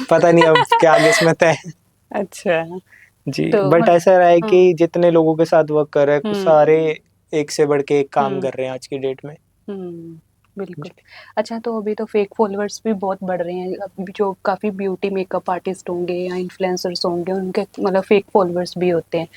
पता नहीं अब क्या किस्मत है। अच्छा, जी, तो बट ऐसा रहा है हुँ, कि जितने लोगों के साथ वर्क कर रहे हैं हुँ, सारे एक से बढ़ के एक काम हुँ। कर रहे हैं आज की डेट में। हुँ, बिल्कुल। जी। अच्छा, तो अभी तो फेक फॉलोअर्स भी बहुत बढ़ रहे हैं। अब जो काफ़ी ब्यूटी मेकअप आर्टिस्ट होंगे या इन्फ्लुएंसर्स होंगे, उनके मतलब फेक फॉलोअर्स भी होते हैं।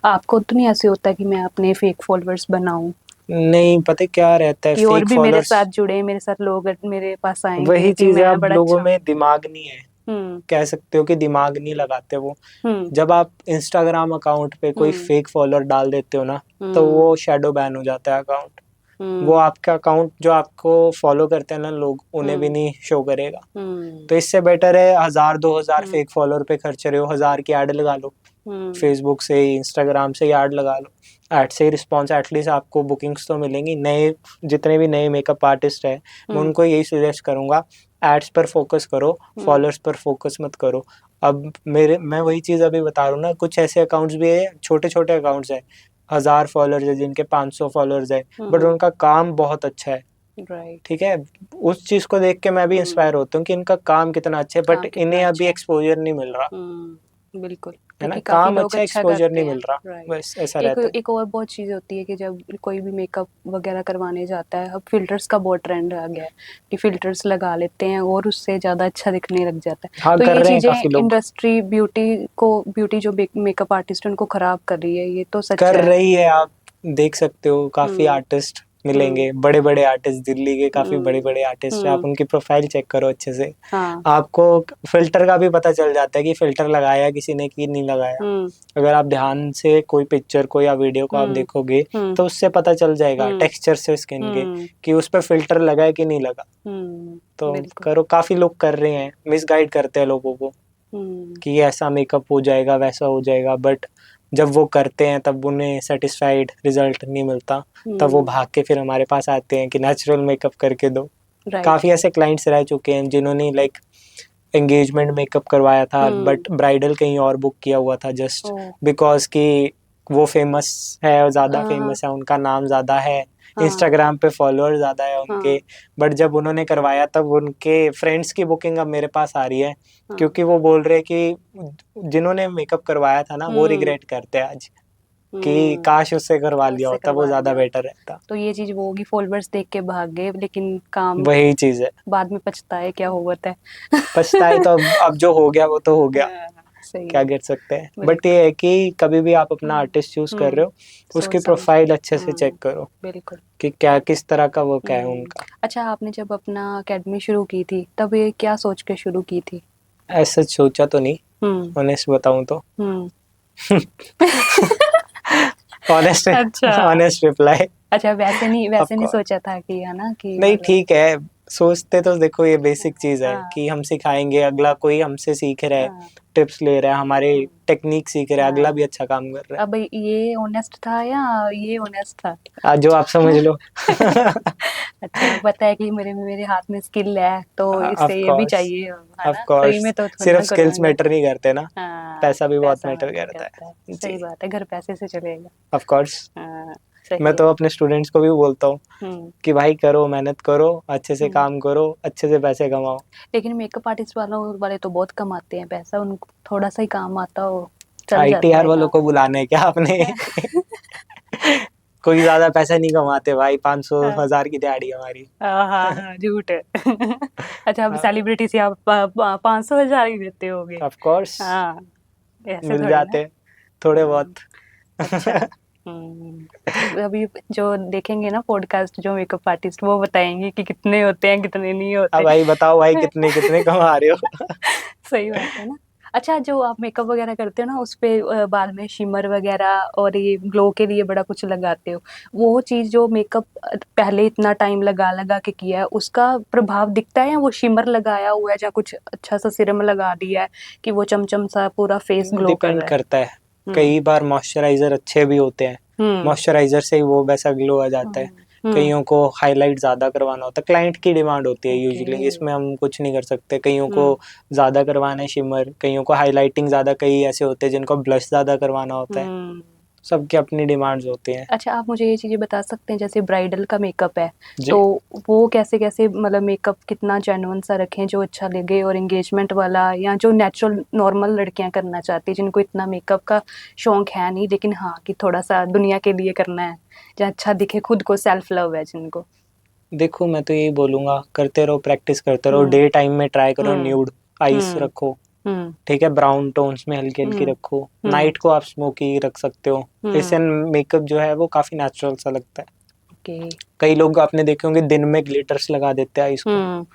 आपको तो नहीं ऐसे होता कि मैं अपने फेक फॉलोअर्स बनाऊँ, नहीं, पता क्या रहता है, कि और फेक भी मेरे फॉलोअर्स। साथ जुड़े, मेरे साथ लोग मेरे पास आएँगे वही कि चीज है, मैं अब बड़ा लोगों अच्छा हूँ? में दिमाग नहीं है, हुँ, कह सकते हो कि दिमाग नहीं लगाते वो। हुँ, जब आप इंस्टाग्राम अकाउंट पे कोई हुँ, फेक फॉलोअर डाल देते हो ना, तो हुँ, वो शैडो बैन हो जाता है अकाउंट। वो हुँ, आपका अकाउंट जो आपको फॉलो करते हैं ना लोग, उन्हें भी हुँ, नहीं शो करेगा। हुँ, तो इससे बेटर है 1000 2000 हुँ, फेक फॉलोअर पे खर्च रहे हो, 1000 की ऐड लगा लो, हुँ, फेसबुक से ही इंस्टाग्राम से ही ऐड लगा लो। ऐड से ही रिस्पॉन्स, एटलीस्ट आपको बुकिंग्स तो मिलेंगी। नए जितने भी नए मेकअप आर्टिस्ट है, मैं हुँ, उनको यही सजेस्ट करूंगा, एड्स पर फोकस करो, हुँ, फॉलोअर्स पर फोकस मत करो। अब मैं वही चीज़ अभी बता रहा हूँ ना, कुछ ऐसे अकाउंट्स भी है, छोटे छोटे अकाउंट्स है, 1000 फॉलोअर्स है, जिनके 500 फॉलोअर्स है, हुँ, बट हुँ, उनका काम बहुत अच्छा है। राइट। ठीक है, उस चीज़ को देख के मैं भी इंस्पायर हुँ, होता हूँ कि इनका काम कितना अच्छा है, बट काम कितना इन्हें अभी अच्छा है। एक्सपोजर नहीं मिल रहा। बिल्कुल, है ना, क्योंकि काफ़ी काम लोग अच्छा, अच्छा एक्सपोजर करते नहीं हैं, मिल रहा। राइट। बस ऐसा एक रहता है। एक और बहुत चीज़ होती है कि जब कोई भी मेकअप वगैरह करवाने जाता है, अब फ़िल्टर्स का बहुत ट्रेंड आ गया है कि फ़िल्टर्स लगा लेते हैं और उससे ज़्यादा अच्छा दिखने लग जाता है। हाँ, तो कर ये रहे हैं चीज़ें काफ़ी लोग। ब्यूटी जो मेकअप आर्टिस्ट है उनको ख़राब कर रही है, ये तो सच कर है। रही है, आप देख सकते हो काफी आर्टिस्ट मिलेंगे, बड़े बड़े आर्टिस्ट, दिल्ली के काफी बड़े बड़े आर्टिस्ट है। आप उनकी प्रोफाइल चेक करो अच्छे से, हाँ। आपको फिल्टर का भी पता चल जाता है कि फिल्टर लगाया किसी ने कि नहीं लगाया। अगर आप ध्यान से कोई पिक्चर को या वीडियो को आप देखोगे तो उससे पता चल जाएगा टेक्सचर से स्किन के कि उस पर फिल्टर लगा है कि नहीं लगा। तो करो, काफी लोग कर रहे हैं, मिसगाइड करते हैं लोगों को कि ऐसा मेकअप हो जाएगा वैसा हो जाएगा, बट जब वो करते हैं तब उन्हें सेटिस्फाइड रिजल्ट नहीं मिलता, तब वो भाग के फिर हमारे पास आते हैं कि नेचुरल मेकअप करके दो। काफी ऐसे क्लाइंट्स रह चुके हैं जिन्होंने लाइक एंगेजमेंट मेकअप करवाया था बट ब्राइडल कहीं और बुक किया हुआ था जस्ट बिकॉज कि वो फेमस है, ज्यादा फेमस है, उनका नाम ज्यादा है, इंस्टाग्राम पे फॉलोअर ज्यादा है उनके, बट जब उन्होंने करवाया तब उनके फ्रेंड्स की बुकिंग अब मेरे पास आ रही है क्योंकि वो बोल रहे हैं कि जिन्होंने मेकअप करवाया था ना वो रिग्रेट करते हैं आज कि काश उससे करवा लिया होता, वो ज्यादा बेटर रहता। तो ये चीज वो होगी, फॉलोअर्स देख के भाग गए लेकिन काम वही चीज है, बाद में पछताए क्या हुआ था। पछताए तो अब जो हो गया वो तो हो गया, क्या कर सकते हैं। बट ये है कि कभी भी आप अपना आर्टिस्ट चूज कर रहे हो उसकी प्रोफाइल अच्छे से चेक करो बिल्कुल कि क्या किस तरह का वर्क है उनका। अच्छा, आपने जब अपना अकेडमी शुरू की थी तब ये क्या सोच के शुरू की थी? ऐसा सोचा तो नहीं, ऑनेस्ट बताऊं तो ऑनेस्ट रिप्लाई। अच्छा, वैसे नहीं सोचा था कि है ना कि नहीं, ठीक है, सोचते तो देखो ये बेसिक चीज है कि हम सिखाएंगे, अगला कोई हमसे सीख रहा है, टिप्स ले रहा है, हमारे टेक्निक सीख रहा है, अगला भी अच्छा काम कर रहा है। अब ये ऑनेस्ट था या ये ऑनेस्ट था? आज जो आप समझ लो। अच्छा, पता है कि मेरे हाथ में स्किल है तो इससे ये भी चाहिए, ऑफ कोर्स, में तो सिर्फ स्किल्स मैटर नहीं करते ना, पैसा भी बहुत मैटर करता है। सही बात है, घर पैसे से चलेगा। ऑफ कोर्स, मैं तो अपने स्टूडेंट्स को भी बोलता हूँ कि भाई करो, मेहनत करो, अच्छे से काम करो, अच्छे से पैसे कमाओ। लेकिन मेकअप आर्टिस्ट वाले तो बहुत कमाते हैं पैसा, उनको थोड़ा सा ही काम आता हो, ITR वालों को बुलाना है क्या आपने? कोई ज्यादा पैसा नहीं कमाते भाई, 500,000 की दिहाड़ी हमारी। हाँ, झूठ है। अच्छा, अब सेलिब्रिटी से आप 500,000 ही देते होगे? ऑफ कोर्स, हाँ, मिल जाते थोड़े बहुत। अच्छा। अभी जो देखेंगे ना पॉडकास्ट, जो मेकअप आर्टिस्ट, वो बताएंगे कि कितने होते हैं कितने नहीं होते। अब भाई बताओ भाई कितने कितने कमा रहे हो। सही बात है ना। अच्छा, जो आप मेकअप वगैरह करते हो ना, उस पे बाल में शिमर वगैरह और ये ग्लो के लिए बड़ा कुछ लगाते हो, वो चीज जो मेकअप पहले इतना टाइम लगा के किया है उसका प्रभाव दिखता है या वो शिमर लगाया हुआ है या कुछ अच्छा सा सीरम लगा दिया है कि वो चमचम सा पूरा फेस ग्लो कर रहा है? करता है, कई बार मॉइस्चराइजर अच्छे भी होते हैं, मॉइस्चराइजर से ही वो वैसा ग्लो आ जाता है। कईयों को हाईलाइट ज्यादा करवाना होता है, क्लाइंट की डिमांड होती है यूजुअली, इसमें हम कुछ नहीं कर सकते। कईयों को ज्यादा करवाना है शिमर, कईयों को हाईलाइटिंग ज्यादा, कई ऐसे होते हैं जिनको ब्लश ज्यादा करवाना होता है, सबके अपनी डिमांड्स होते हैं। अच्छा, आप मुझे ये चीजें बता सकते हैं, जैसे ब्राइडल का मेकअप है तो वो कैसे कैसे मतलब मेकअप कितना जेन्युइन सा रखें जो अच्छा लगे, और एंगेजमेंट वाला या जो नेचुरल नॉर्मल लड़कियां करना चाहती हैं जिनको इतना मेकअप का शौक है नहीं लेकिन हाँ कि थोड़ा सा दुनिया के लिए करना है, जो अच्छा दिखे, खुद को सेल्फ लव है जिनको? देखो मैं तो यही बोलूंगा, करते रहो, प्रैक्टिस करते रहो, डे टाइम में ट्राई करो, न्यूड आईज रखो, ठीक है, ब्राउन टोन्स में हल्की हल्की रखो, नाइट को आप स्मोकी रख सकते हो, इससे मेकअप जो है वो काफी नेचुरल सा लगता है। कई लोग आपने देखे होंगे दिन में ग्लिटर्स लगा देते हैं आईज को,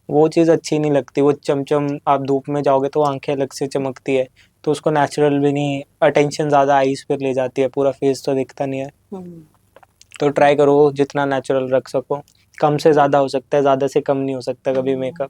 वो चीज अच्छी नहीं लगती, वो चमचम, आप धूप में जाओगे तो आंखें अलग से चमकती है, तो उसको नेचुरल भी नहीं, अटेंशन ज्यादा आईज पे ले जाती है, पूरा फेस तो दिखता नहीं है। तो ट्राई करो जितना नेचुरल रख सको, कम से ज्यादा हो सकता है, ज्यादा से कम नहीं हो सकता कभी मेकअप।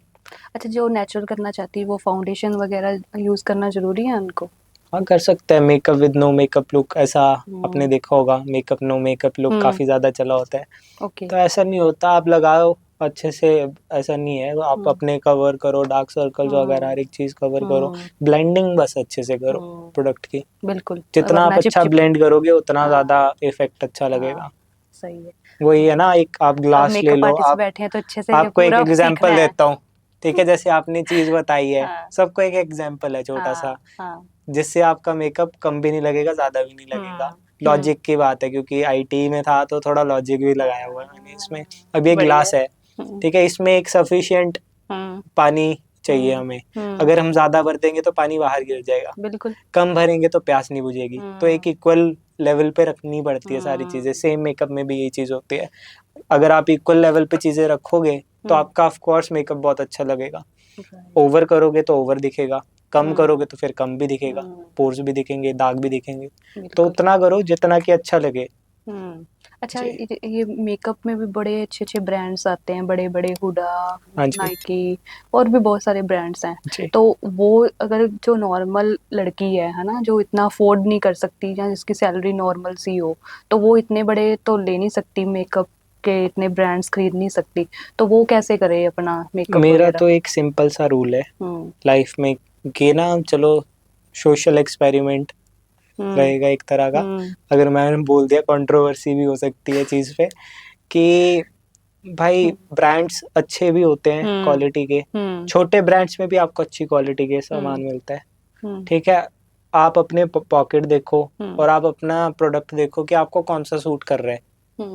अच्छा, जो नेचुरल करना चाहती है वो फाउंडेशन वगैरह यूज करना जरूरी है उनको? हाँ, कर सकते हैं, makeup with no makeup look, ऐसा आपने देखा होगा, मेकअप नो मेकअप लुक काफी ज्यादा चला होता है। तो ऐसा नहीं होता, आप लगाओ अच्छे से, ऐसा नहीं है, आप अपने कवर करो, डार्क सर्कल्स वगैरह हर एक चीज कवर करो, ब्लेंडिंग बस अच्छे से करो प्रोडक्ट की, बिल्कुल, जितना आप अच्छा ब्लेंड करोगे उतना ज्यादा इफेक्ट अच्छा लगेगा। सही है, वही है ना, एक आप ग्लास ले लो, आप बैठे हैं तो अच्छे से आपको एक एग्जांपल देता हूँ, ठीक है, जैसे आपने चीज बताई है, सबको एक एग्जांपल है छोटा सा, जिससे आपका मेकअप कम भी नहीं लगेगा, ज्यादा भी नहीं लगेगा। लॉजिक की बात है, क्योंकि IT में था तो थोड़ा लॉजिक भी लगाया हुआ है मैंने इसमें। अब ये ग्लास है, ठीक है, इसमें एक सफिशिएंट पानी चाहिए हमें, अगर हम ज्यादा भर देंगे तो पानी बाहर गिर जाएगा, बिल्कुल, कम भरेंगे तो प्यास नहीं बुझेगी, तो एक इक्वल लेवल पे रखनी पड़ती है सारी चीजें। सेम मेकअप में भी यही चीज होती है, अगर आप इक्वल लेवल पे चीजें रखोगे तो आपका ऑफ कोर्स मेकअप बहुत अच्छा लगेगा। ओवर करोगे तो ओवर दिखेगा, कम करोगे तो फिर कम भी दिखेगा, पोर्स भी दिखेंगे, दाग भी दिखेंगे। तो उतना करो जितना कि अच्छा लगे। अच्छा, ये मेकअप में भी बड़े अच्छे अच्छे ब्रांड्स आते हैं, बड़े बड़े हुडा, हाँ जी। नाइकी और भी बहुत सारे ब्रांड्स हैं। जी। तो वो अगर जो नॉर्मल लड़की है ना, जो इतना अफोर्ड नहीं कर सकती या जिसकी सैलरी नॉर्मल सी हो, तो वो इतने बड़े तो ले नहीं सकती, मेकअप के इतने ब्रांड्स खरीद नहीं सकती। तो वो कैसे करे अपना मेकअप मेरा वगैरह? तो एक सिंपल सा रूल है लाइफ में कि ना, चलो सोशल एक्सपेरिमेंट रहेगा एक तरह का। अगर मैंने बोल दिया, कंट्रोवर्सी भी हो सकती है चीज पे, कि भाई ब्रांड्स अच्छे भी होते हैं क्वालिटी के, छोटे ब्रांड्स में भी आपको अच्छी क्वालिटी के सामान मिलता है। ठीक है, आप अपने पॉकेट देखो और आप अपना प्रोडक्ट देखो कि आपको कौन सा सूट कर रहा है।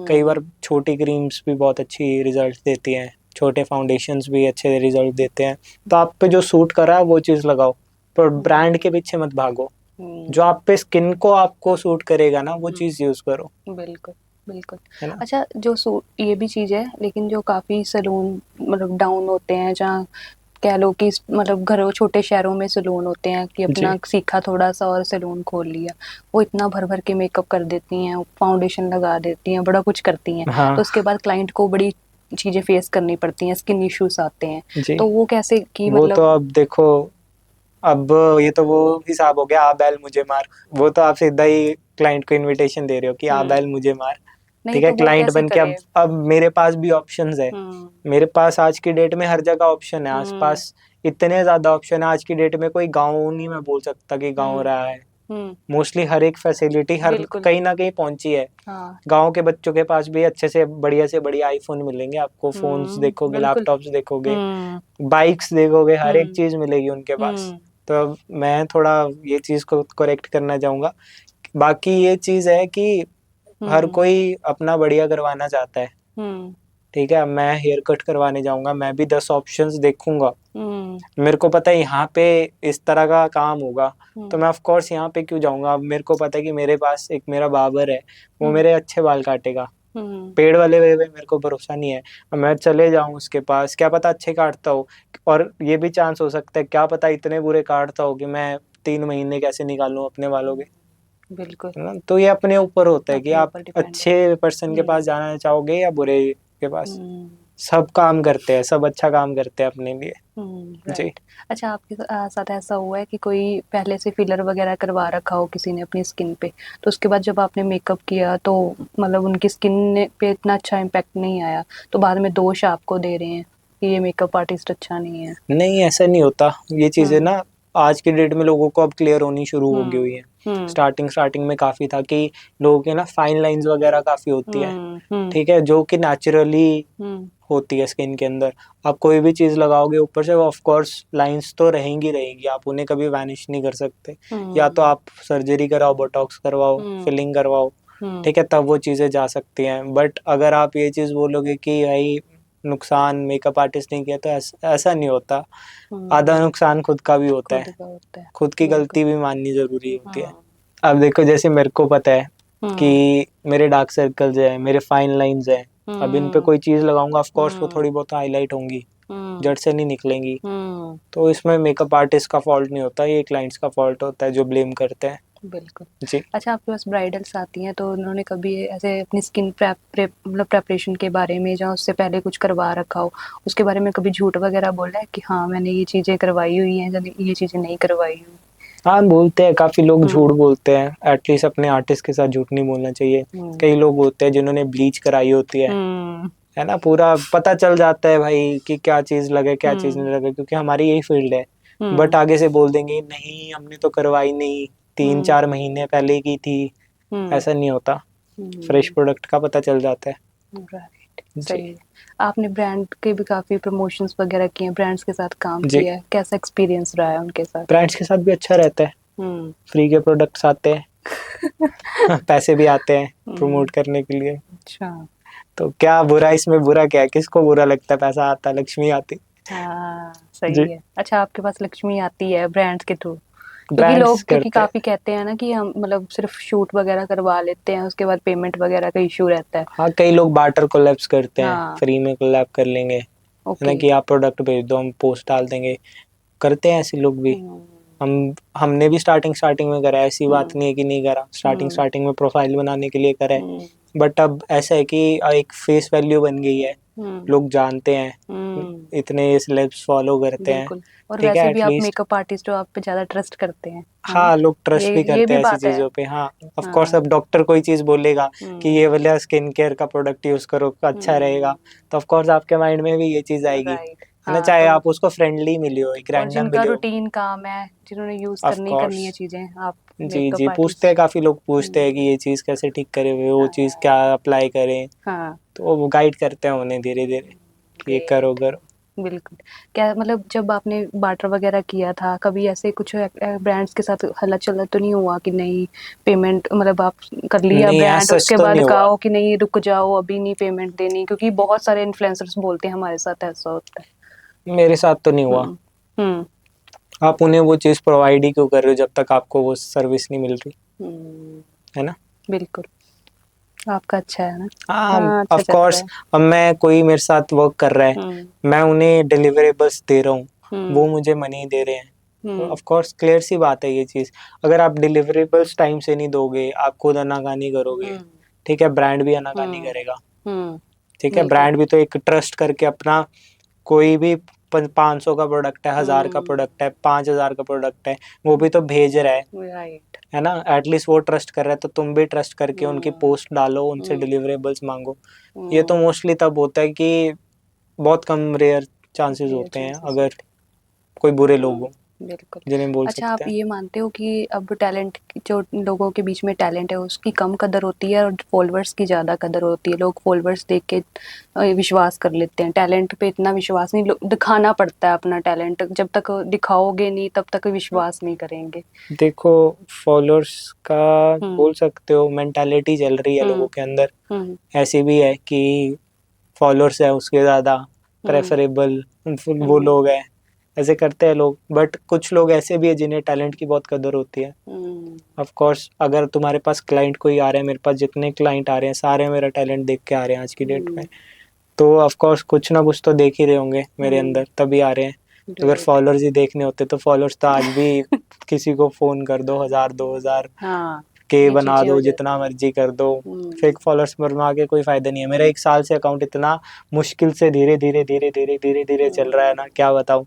कई बार छोटी क्रीम्स भी बहुत अच्छी रिजल्ट देती हैं, छोटे फाउंडेशंस भी अच्छे रिजल्ट देते हैं। तो आप पे जो सूट कर रहा है वो चीज़ लगाओ, पर ब्रांड के पीछे मत भागो। जो आप पे स्किन को आपको सूट करेगा ना, वो चीज़ यूज़ करो। बिल्कुल बिल्कुल। है ना? अच्छा, जो सूट ये भी चीज़ है, लेकिन जो काफ़ी सैलून मतलब डाउन होते हैं, जहाँ कह लो कि मतलब घरों छोटे शहरों में सैलून होते हैं कि अपना सीखा थोड़ा सा और सैलून खोल लिया, वो इतना भर भर के मेकअप कर देती हैं, फाउंडेशन लगा देती हैं, बड़ा कुछ करती हैं। हाँ। तो उसके बाद क्लाइंट को बड़ी चीज़ें फेस करनी पड़ती हैं, स्किन इश्यूज आते हैं। जी। तो वो कैसे कि वो मतलब तो अब देखो, अब ये तो वो हिसाब हो गया, आ बैल मुझे मार। वो तो आप सीधा ही क्लाइंट को इनविटेशन दे रहे हो कि आ बैल मुझे मार। नहीं, ठीक है, तो वो क्लाइंट कैसे बन के करे? अब मेरे पास भी ऑप्शंस है। मेरे पास आज की डेट में हर जगह ऑप्शन है, आसपास इतने ज्यादा ऑप्शन है। आज की डेट में कोई गाँव नहीं मैं बोल सकता कि गाँव रहा है। मोस्टली हर एक फैसिलिटी हर बिल्कुल। कहीं ना कहीं पहुंची है। हाँ। गांव के बच्चों के पास भी अच्छे से बढ़िया आईफोन मिलेंगे आपको, फोन्स देखोगे, बिल्कुल। लैपटॉप्स देखोगे, बाइक्स देखोगे, हर एक चीज मिलेगी उनके पास। तो अब मैं थोड़ा ये चीज को करेक्ट करना चाहूंगा। बाकी ये चीज है कि हर कोई अपना बढ़िया करवाना चाहता है। ठीक है, मैं हेयर कट करवाने जाऊंगा, मैं भी 10 ऑप्शंस देखूंगा। मेरे को पता है यहाँ पे इस तरह का काम होगा, तो मैं ऑफ कोर्स यहाँ पे क्यों जाऊंगा। अब मेरे को पता है कि मेरे पास एक मेरा बार्बर है, वो मेरे अच्छे बाल काटेगा। पेड़ वाले वे मेरे को भरोसा नहीं है, अब मैं चले जाऊं उसके पास, क्या पता अच्छे काटता हो, और ये भी चांस हो सकता है क्या पता इतने बुरे काटता हो कि मैं 3 महीने कैसे निकालूं अपने बालों के। बिल्कुल। है ना? तो ये अपने ऊपर होता है कि अपने आप ऊपर डिपेंड अच्छे पर्सन के पास जाना चाहोगे या बुरे के पास। सब काम करते हैं, सब अच्छा काम करते हैं अपने लिए। जी। राइट। अच्छा, आपके साथ ऐसा हुआ है कि कोई पहले से फिलर वगैरह करवा रखा हो किसी ने अपनी स्किन पे, तो उसके बाद जब आपने मेकअप किया तो मतलब उनकी स्किन पे इतना अच्छा इम्पैक्ट नहीं आया, तो बाद में दोष आपको दे रहे हैं कि ये मेकअप आर्टिस्ट अच्छा नहीं है? नहीं, ऐसा नहीं होता। ये चीजें ना आज की डेट में लोगों को अब क्लियर होनी शुरू हो गई हुई है। स्टार्टिंग में काफी था कि लोगों के ना फाइन लाइंस वगैरह काफी होती है। ठीक है, जो कि नेचुरली होती है स्किन के अंदर। आप कोई भी चीज लगाओगे ऊपर से, ऑफ कोर्स लाइंस तो रहेंगी, आप उन्हें कभी वैनिश नहीं कर सकते। या तो आप सर्जरी कराओ, बोटॉक्स करवाओ, फिलिंग करवाओ, ठीक है, तब वो चीजें जा सकती हैं। बट अगर आप ये चीज बोलोगे कि भाई नुकसान मेकअप आर्टिस्ट ने किया, तो ऐसा नहीं होता। आधा नुकसान खुद का भी होता है। खुद की गलती भी माननी जरूरी होती है। अब देखो, जैसे मेरे को पता है कि मेरे डार्क सर्कल्स है, मेरे फाइन लाइंस है, अब इन पे कोई चीज लगाऊंगा, ऑफ कोर्स वो थोड़ी बहुत हाईलाइट होंगी, जड़ से नहीं निकलेंगी। तो इसमें मेकअप आर्टिस्ट का फॉल्ट नहीं होता, ये क्लाइंट्स का फॉल्ट होता है जो ब्लेम करते हैं। बिल्कुल जी। अच्छा, आपके पास ब्राइडल्स आती हैं तो उन्होंने कभी ऐसे अपनी स्किन मतलब प्रेपरेशन के बारे में, या उससे पहले कुछ करवा रखा हो, उसके बारे में कभी झूठ वगैरह बोला है कि हाँ मैंने ये चीजें करवाई हुई हैं, ये चीजें नहीं करवाई हुई? हाँ, बोलते हैं, काफी लोग झूठ बोलते हैं। एटलीस्ट अपने आर्टिस्ट के साथ झूठ नहीं बोलना चाहिए। कई लोग होते हैं जिन्होंने ब्लीच कराई होती है ना, पूरा पता चल जाता है भाई कि क्या चीज लगे क्या चीज नहीं लगे, क्योंकि हमारी यही फील्ड है। बट आगे से बोल देंगे नहीं हमने तो करवाई नहीं, 3-4 महीने पहले की थी। ऐसा नहीं होता, फ्रेश प्रोडक्ट का पता चल जाता है। राइट, सही है। आपने ब्रांड के भी काफी प्रमोशंस वगैरह किए हैं, ब्रांड्स के साथ काम किया है, कैसा एक्सपीरियंस रहा है उनके साथ? ब्रांड्स के साथ भी अच्छा रहता है, फ्री के प्रोडक्ट्स आते हैं पैसे भी आते हैं प्रमोट करने के लिए। अच्छा, तो क्या बुरा इसमें, बुरा क्या है, किसको बुरा लगता है? पैसा आता, लक्ष्मी आती। हाँ सही है। अच्छा, आपके पास लक्ष्मी आती है ब्रांड्स के थ्रू? क्योंकि brands लोग क्योंकि करते हैं। काफी कहते हैं ना कि हम मतलब सिर्फ शूट वगैरह करवा लेते हैं, उसके बाद पेमेंट वगैरह का इशू रहता है। हाँ, कई लोग बार्टर कोलैब्स करते हैं, हाँ। फ्री में कोलैब कर लेंगे, है ना, ओके। कि आप प्रोडक्ट भेज दो, हम पोस्ट डाल देंगे। करते हैं ऐसे लोग भी। हमने भी स्टार्टिंग में करा है, ऐसी बात नहीं है कि नहीं करा। स्टार्टिंग में प्रोफाइल बनाने के लिए करा है, बट अब ऐसा है कि एक फेस वैल्यू बन गई है, लोग जानते हैं, इतने सेलेब्स फॉलो करते हैं। बिल्कुल। और ठीक है, वैसे भी आप एटलीस्ट मेकअप आर्टिस्ट हो, आप पे ज्यादा ट्रस्ट करते हैं, है ना? हाँ, लोग ट्रस्ट भी ये करते भी हैं ऐसी बात है। चीजों पे। हाँ, ऑफ हाँ। कोर्स, अब डॉक्टर कोई चीज बोलेगा कि ये वाला स्किन केयर का प्रोडक्ट यूज करो, अच्छा रहेगा, तो ऑफ कोर्स आपके माइंड में भी ये चीज आएगी, राइट। है ना, हाँ, चाहे तो आप उसको फ्रेंडली मिले हो, एक और रैंडम जिनका मिले हो। रूटीन काम है, जिन्होंने यूज ऑफ करनी कोर्स, है चीजें, आप जी जी, मेकअप पूछते हैं, आर्टिस्ट। काफी लोग पूछते हैं कि ये चीज कैसे ठीक करे हुए, वो चीज क्या अप्लाई करें, हाँ। तो वो गाइड करते हैं उन्हें धीरे धीरे कि ये करो करो। बिल्कुल। क्या मतलब जब आपने बार्टर वगैरह किया था, कभी ऐसे कुछ ब्रांड्स के साथ हल्ला चला तो नहीं हुआ कि नहीं पेमेंट, मतलब आप कर लिया नहीं, ब्रांड, ऐसा उसके तो बाद नहीं हुआ, कहो कि नहीं रुक जाओ अभी नहीं पेमेंट देनी, क्योंकि बहुत सारे इन्फ्लुएंसर्स बोलते हैं हमारे साथ ऐसा होता है। मेरे साथ तो नहीं हुआ। हम्म। हम्म। आप उन्हें वो चीज प्रोवाइड ही क्यों कर रहे हो जब तक आपको वो सर्विस नहीं मिल रही, है ना। बिल्कुल। आपका अच्छा है ना? हाँ, हाँ, अच्छा ऑफ चल रहा कोर्स, है। अब मैं, कोई मेरे साथ वर्क कर रहा है, मैं उन्हें डिलीवरेबल्स दे रहा हूँ, वो हम्म। मुझे मनी दे रहे हैं, तो हम्म। ऑफ कोर्स क्लियर सी बात है ये चीज़। अगर आप डिलीवरेबल्स टाइम से नहीं दोगे, आप खुद आनाकानी करोगे, हम्म। ठीक है, ब्रांड भी आनाकानी हम्म। करेगा। हम्म। ठीक है, बिल्कुल। ब्रांड भी तो एक ट्रस्ट करके अपना, कोई भी 500 का प्रोडक्ट है, 1000 का प्रोडक्ट है, 5000 का प्रोडक्ट है, वो भी तो भेज रहा राइट। है ना, एटलीस्ट वो ट्रस्ट कर रहा है, तो तुम भी ट्रस्ट करके उनकी पोस्ट डालो, उनसे डिलीवरेबल्स मांगो। ये तो मोस्टली तब होता है कि बहुत कम, रेयर चांसेस रेयर होते हैं चांसेस अगर होते कोई बुरे हैं। लोग हों बिल्कुल। जिन्हें बोल अच्छा, सकते आप हैं। ये मानते हो कि अब टैलेंट, जो लोगों के बीच में टैलेंट है उसकी कम कदर होती है और फॉलोअर्स की ज़्यादा कदर होती है? लोग फॉलोअर्स देख के विश्वास कर लेते हैं, टैलेंट पे इतना विश्वास नहीं, दिखाना पड़ता है अपना टैलेंट, जब तक दिखाओगे नहीं तब तक विश्वास नहीं करेंगे। देखो, फॉलोअर्स का हम्म। बोल सकते हो, मेंटालिटी चल रही है लोगों हम्म। के अंदर, हम्म। ऐसी भी है कि फॉलोअर्स है उसके ज़्यादा हम्म। प्रेफरेबल वो हम्म। लोग हैं, ऐसे करते हैं लोग। बट कुछ लोग ऐसे भी है जिन्हें टैलेंट की बहुत कदर होती है। हम्म। ऑफ कोर्स, अगर तुम्हारे पास क्लाइंट कोई आ रहे हैं, मेरे पास जितने क्लाइंट आ रहे हैं सारे मेरा टैलेंट देख के आ रहे हैं आज की डेट में, तो ऑफ कोर्स कुछ ना कुछ तो देख ही रहे होंगे मेरे अंदर, तभी आ रहे हैं। अगर राइट। फॉलोअर्स ही देखने होते तो फॉलोअर्स तो आज भी किसी को फोन कर दो, 1000 2000 हाँ, के ये बना चीजें हो दो, जाती जितना हैं। मर्जी कर दो। हम्म। फेक फॉलोअर्स बनवा के कोई फायदा नहीं है। मेरा 1 साल से अकाउंट इतना मुश्किल से धीरे धीरे चल रहा है ना, क्या बताऊं।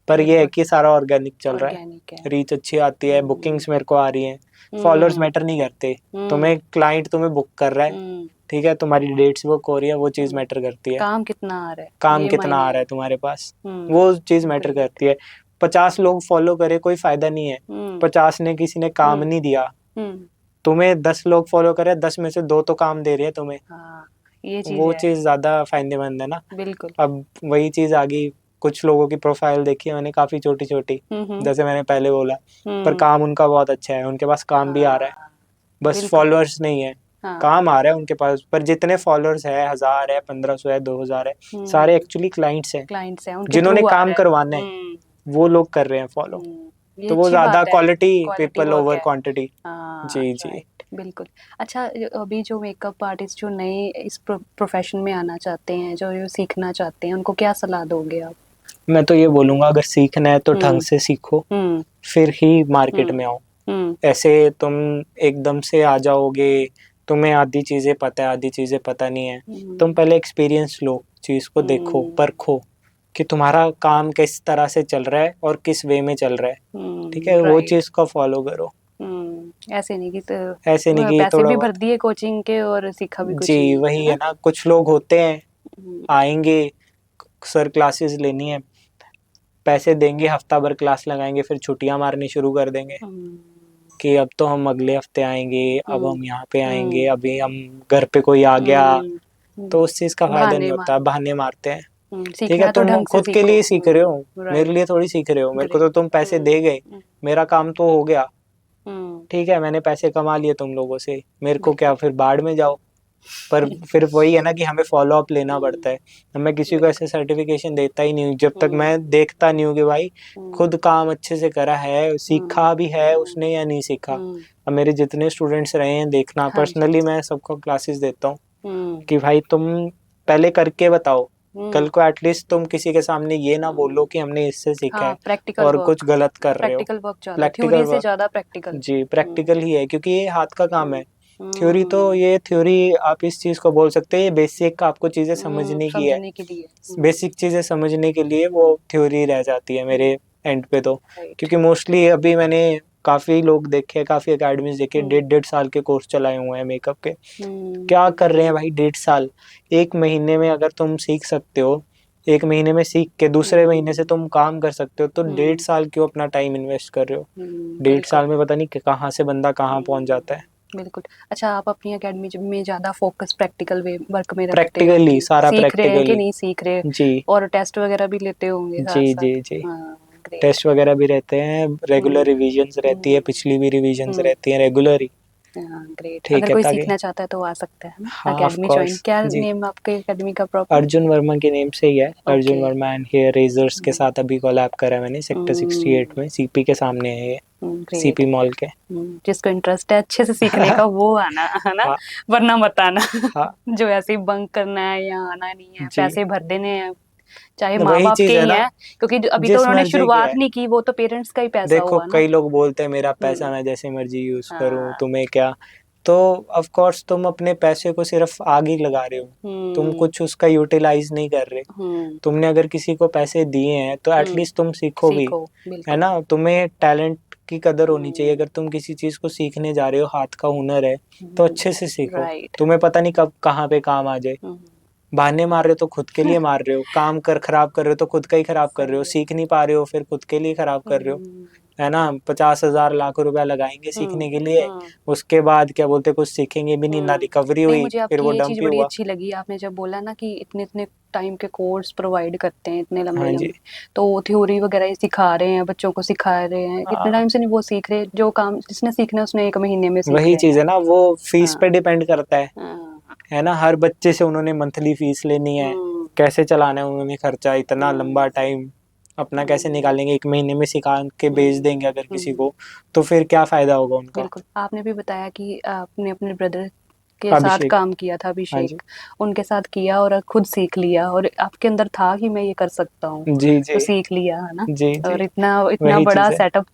पर ये है बिल्कुल। कि सारा ऑर्गेनिक चल रहा है, ऑर्गेनिक है। रीच अच्छी आती है, बुकिंग्स मेरे को आ रही हैं। फॉलोअर्स हम्म। मैटर नहीं करते, हम्म। तुम्हें क्लाइंट तुम्हें बुक कर रहा है, हम्म। ठीक है, तुम्हारी डेट्स बुक हो रही है, वो चीज़ हम्म। मैटर करती है। काम कितना आ रहा है काम ये कितना आ मायने रहा है। है तुम्हारे पास, वो चीज़ मैटर बिल्कुल। करती है। 50 लोग फॉलो करे कोई फायदा नहीं है, हम्म। 50 ने किसी ने काम हम्म। नहीं दिया। हम्म। तुम्हें 10 लोग फॉलो करे, 10 में से 2 तो काम दे रहे हैं तुम्हें, हाँ, ये चीज वो है। चीज़ ज़्यादा फायदेमंद है ना। बिल्कुल। अब वही चीज़ आ गई, कुछ लोगों की प्रोफाइल देखी है मैंने, काफ़ी छोटी छोटी, हम्म। जैसे मैंने पहले बोला, पर हम्म। काम उनका बहुत अच्छा है, उनके पास काम भी आ रहा है, हाँ। बस बिल्कुल। फॉलोअर्स नहीं है। हाँ। काम आ रहा है उनके पास, पर जितने फॉलोअर्स है, 1000 है, 1500 है, 2000 है, सारे एक्चुअली क्लाइंट्स हैं क्लाइंट्स हैं, उनके जिन्होंने थ्रू आ काम रहा है। करवाना है, वो लोग कर रहे हैं फॉलो। ये तो वो अच्छी ज़्यादा बात है। Quality quality people work over है। क्वांटिटी। हाँ, जी जी। राइट। बिल्कुल। अच्छा, अभी जो मेकअप आर्टिस्ट जो नए इस प्रोफेशन में आना चाहते हैं, जो ये सीखना चाहते हैं, उनको क्या सलाह दोगे आप? मैं तो ये बोलूँगा, अगर सीखना है तो ढंग से सीखो, हम्म। फिर ही मार्केट हम्म। में आओ। हम्म। ऐसे तुम एकदम से आ जाओगे, तुम्हें आधी चीज़ें पता है, आधी चीज़ें पता नहीं है, तुम पहले एक्सपीरियंस लो, चीज़ को देखो, परखो कि तुम्हारा काम किस तरह से चल रहा है और किस वे में चल रहा है, ठीक है, वो राइट। चीज़ को फॉलो करो। ऐसे नहीं कि ऐसे नहीं कि पैसे थोड़ा भी भर बहुत, दिए कोचिंग के और सीखा भी कुछ जी नहीं, है वही है ना? ना, कुछ लोग होते हैं, हम्म। आएंगे, सर क्लासेस लेनी है, पैसे देंगे, हफ्ता भर क्लास लगाएंगे, फिर छुट्टियां मारनी शुरू कर देंगे हम्म। कि अब तो हम अगले हफ्ते आएंगे, अब हम्म। हम यहाँ पे आएंगे, हम्म। अभी हम घर पे कोई आ गया। हम्म। तो उस चीज़ का फायदा नहीं बहाने होता, मार। बहाने मारते हैं। ठीक सीखना है, है तो तुम ढंग से खुद के सीखो। लिए सीख रहे हो, मेरे राइट। लिए थोड़ी सीख रहे हो। मेरे को तो ग्रेट। तुम पैसे दे गए, मेरा काम तो हो गया, हम्म। ठीक है, मैंने पैसे कमा लिए तुम लोगों से, मेरे को क्या, बिल्कुल। फिर बाढ़ में जाओ। पर फिर वही है ना कि हमें फॉलो अप लेना पड़ता है। अब मैं किसी को ऐसे सर्टिफिकेशन देता ही नहीं हूँ जब तक मैं देखता नहीं हूँ कि भाई खुद काम अच्छे से करा है, सीखा भी है उसने या नहीं सीखा। अब मेरे जितने स्टूडेंट्स रहे हैं देखना, हाँ जी। पर्सनली मैं सबको क्लासेस देता हूँ हम्म, कि भाई तुम पहले करके बताओ, हम्म, कल को एटलीस्ट तुम किसी के सामने ये ना बोलो कि हमने इससे सीखा हाँ है प्रैक्टिकल और वर्क, कुछ गलत कर रहे हो। प्रैक्टिकल वर्क ज्यादा, प्रैक्टिकल थ्योरी से वर्क, ज्यादा प्रैक्टिकल। जी प्रैक्टिकल ही है क्योंकि ये हाथ का काम है। थ्योरी तो हम्म, ये थ्योरी आप इस चीज को बोल सकते हैं, ये बेसिक आपको चीजें समझने की है, समझने के लिए। बेसिक चीजें समझने के लिए वो थ्योरी रह जाती है मेरे एंड पे तो। राइट। क्योंकि मोस्टली अभी मैंने काफी लोग देखे, काफी एकेडमीज देखे, 1.5 साल के कोर्स चलाए हुए हैं मेकअप के। क्या कर रहे हैं भाई 1.5 साल? एक महीने में अगर तुम सीख सकते हो, एक महीने में सीख के दूसरे महीने से तुम काम कर सकते हो, तो 1.5 साल क्यों अपना टाइम इन्वेस्ट कर रहे हो? 1.5 बिल्कुल साल में पता नहीं कि कहाँ से बंदा कहाँ पहुंच जाता है। बिल्कुल। अच्छा, आप अपनी एकेडमी में ज्यादा फोकस प्रैक्टिकल वे वर्क में रखते हो प्रैक्टिकली, कि सारा सीख रहे हैं कि प्रैक्टिकली। नहीं सीख रहे, जी और टेस्ट वगैरह भी लेते होंगे साथ जी जी साथ। जी। हाँ ग्रेट। टेस्ट वगैरह भी रहते हैं, रेगुलर रिविजन्स रहती है, पिछली भी रिविजन्स रहती हैं रेगुलर ही। हाँ ग्रेट। अगर ठीक है, कोई ताकि सीखना चाहता है तो आ सकता है ना हाँ ऑफ एकेडमी ज्वाइन। कोर्स क्या जी। नेम आपके एकेडमी का प्रॉपर? अर्जुन वर्मा के नेम से ही है, Arjun okay. Varma and hair razors के साथ अभी कोलैब करा है मैंने, सेक्टर 68 में, सीपी के सामने है ये, ग्रेट। सीपी मॉल के। जिसको इंटरेस्ट है अच्छे से सीखने का वो आना है ना, हाँ वरना मत आना। हाँ जो ऐसे ही बंक करना है या आना नहीं है, जी। पैसे भर देने हैं, चाहे माँ वही बाप के चीज है ही ना, हैं, क्योंकि अभी तो जिस उन्होंने मर्जी के शुरुआत है। नहीं की, वो तो पेरेंट्स का ही पैसा देखो हुआ ना। कई लोग बोलते हैं मेरा पैसा हम्म, मैं जैसे मर्जी यूज करूं, हाँ। तुम्हें क्या। तो ऑफ कोर्स तुम अपने पैसे को सिर्फ आगे ही लगा रहे हो, तुम हम्म, कुछ उसका यूटिलाइज नहीं कर रहे। हम्म, तुमने अगर किसी को पैसे दिए हैं तो हम्म, एटलीस्ट तुम सीखो भी, सीखो है बिल्कुल। ना। तुम्हें टैलेंट की कदर होनी चाहिए। हम्म, अगर तुम किसी चीज को सीखने जा रहे हो, हाथ का हुनर है, तो अच्छे से सीखो। राइट। तुम्हें पता नहीं कब कहाँ पे काम आ जाए। बहाने मार रहे हो तो खुद के लिए मार रहे हो, काम कर खराब कर रहे हो तो खुद का ही खराब कर रहे हो, सही है। सीख नहीं पा रहे हो फिर खुद के लिए खराब कर रहे हो, हम्म, है ना। 50,000 लाख रुपया लगाएंगे हम्म, सीखने के लिए, हम्म, उसके बाद क्या बोलते, कुछ सीखेंगे भी नहीं, ना रिकवरी नहीं, हुई, मुझे फिर आपकी वो ये चीज़ डंप ही बड़ी हुआ। अच्छी लगी, आपने जब बोला ना कि इतने इतने टाइम के कोर्स प्रोवाइड करते हैं, इतने लंबे हाँ जी। लंबे, तो थ्योरी वगैरह ही सिखा रहे हैं, बच्चों को सिखा रहे हैं, इतने हाँ टाइम से नहीं वो सीख रहे, जो काम जिसने सीखना है उसने एक महीने में सीख वही चीज लेना है ना, वो फीस है। पे डिपेंड करता हाँ, है ना। हर बच्चे से उन्होंने मंथली फीस लेनी है, हम्म, कैसे चलाना है उन्होंने खर्चा, इतना लंबा टाइम अपना कैसे हम्म, निकालेंगे, एक महीने में सिखा के बेच हम्म, देंगे अगर किसी हम्म, को, तो फिर क्या फायदा होगा उनका। बिल्कुल। आपने भी बताया कि आपने अपने ब्रदर के साथ अभिषेक। काम किया था, हाँ जी अभिषेक, उनके साथ किया और खुद सीख लिया, और आपके अंदर था कि मैं ये कर सकता हूँ, जी तो जी सीख लिया है ना। जी जी। और इतना इतना वही बड़ा चीज है। सेटअप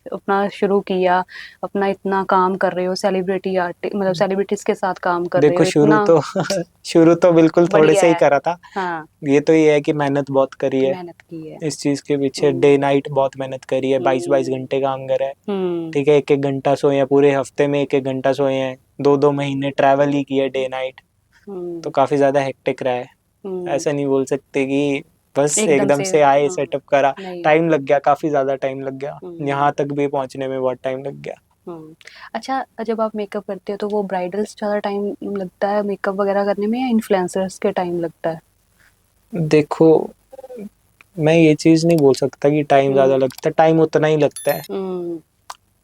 अपना शुरू किया, अपना इतना काम कर रहे हो, सेलिब्रिटी आर्ट मतलब सेलिब्रिटीज के साथ काम कर रहे देखो हो, शुरू इतना तो शुरू तो बिल्कुल थोड़े बढ़िया से ही है। करा था। हाँ, ये तो ये है कि मेहनत बहुत करी है मेहनत की है। इस चीज के पीछे, हम्म, डे नाइट बहुत मेहनत करी है, 22-22 घंटे काम करा है। हम्म, ठीक है, 1-1 घंटा सोए हैं, पूरे हफ्ते में 1-1 घंटा सोए हैं, 2-2 महीने ट्रैवल ही किया डे नाइट। तो हम्म, काफी ज्यादा हेक्टिक रहा है। हम्म, ऐसा नहीं बोल सकते कि बस एकदम एकदम से। से आए सेटअप करा। नहीं। टाइम लग गया, काफी ज्यादा टाइम लग गया, हम्म, यहाँ तक भी पहुंचने में बहुत टाइम लग गया। अच्छा, जब आप मेकअप करते हो तो वो ब्राइडल्स ज़्यादा टाइम लगता है मेकअप वगैरह करने में, या इन्फ्लुएंसर्स के टाइम लगता है? देखो मैं ये चीज नहीं बोल सकता कि टाइम ज्यादा हम्म, लगता है, टाइम उतना ही लगता है। हम्म,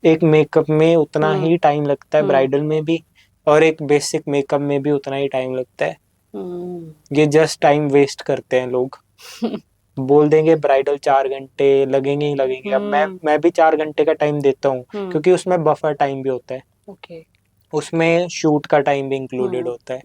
एक मेकअप में उतना हम्म, ही टाइम लगता है, हम्म, ब्राइडल में भी, और एक बेसिक मेकअप में भी उतना ही टाइम लगता है। हम्म, ये जस्ट टाइम वेस्ट करते हैं लोग, बोल देंगे ब्राइडल 4 घंटे लगेंगे ही लगेंगे। अब हम्म, मैं भी 4 घंटे का टाइम देता हूँ, हम्म, क्योंकि उसमें बफर टाइम भी होता है, ओके, उसमें शूट का टाइम भी इंक्लूडेड हम्म, होता है।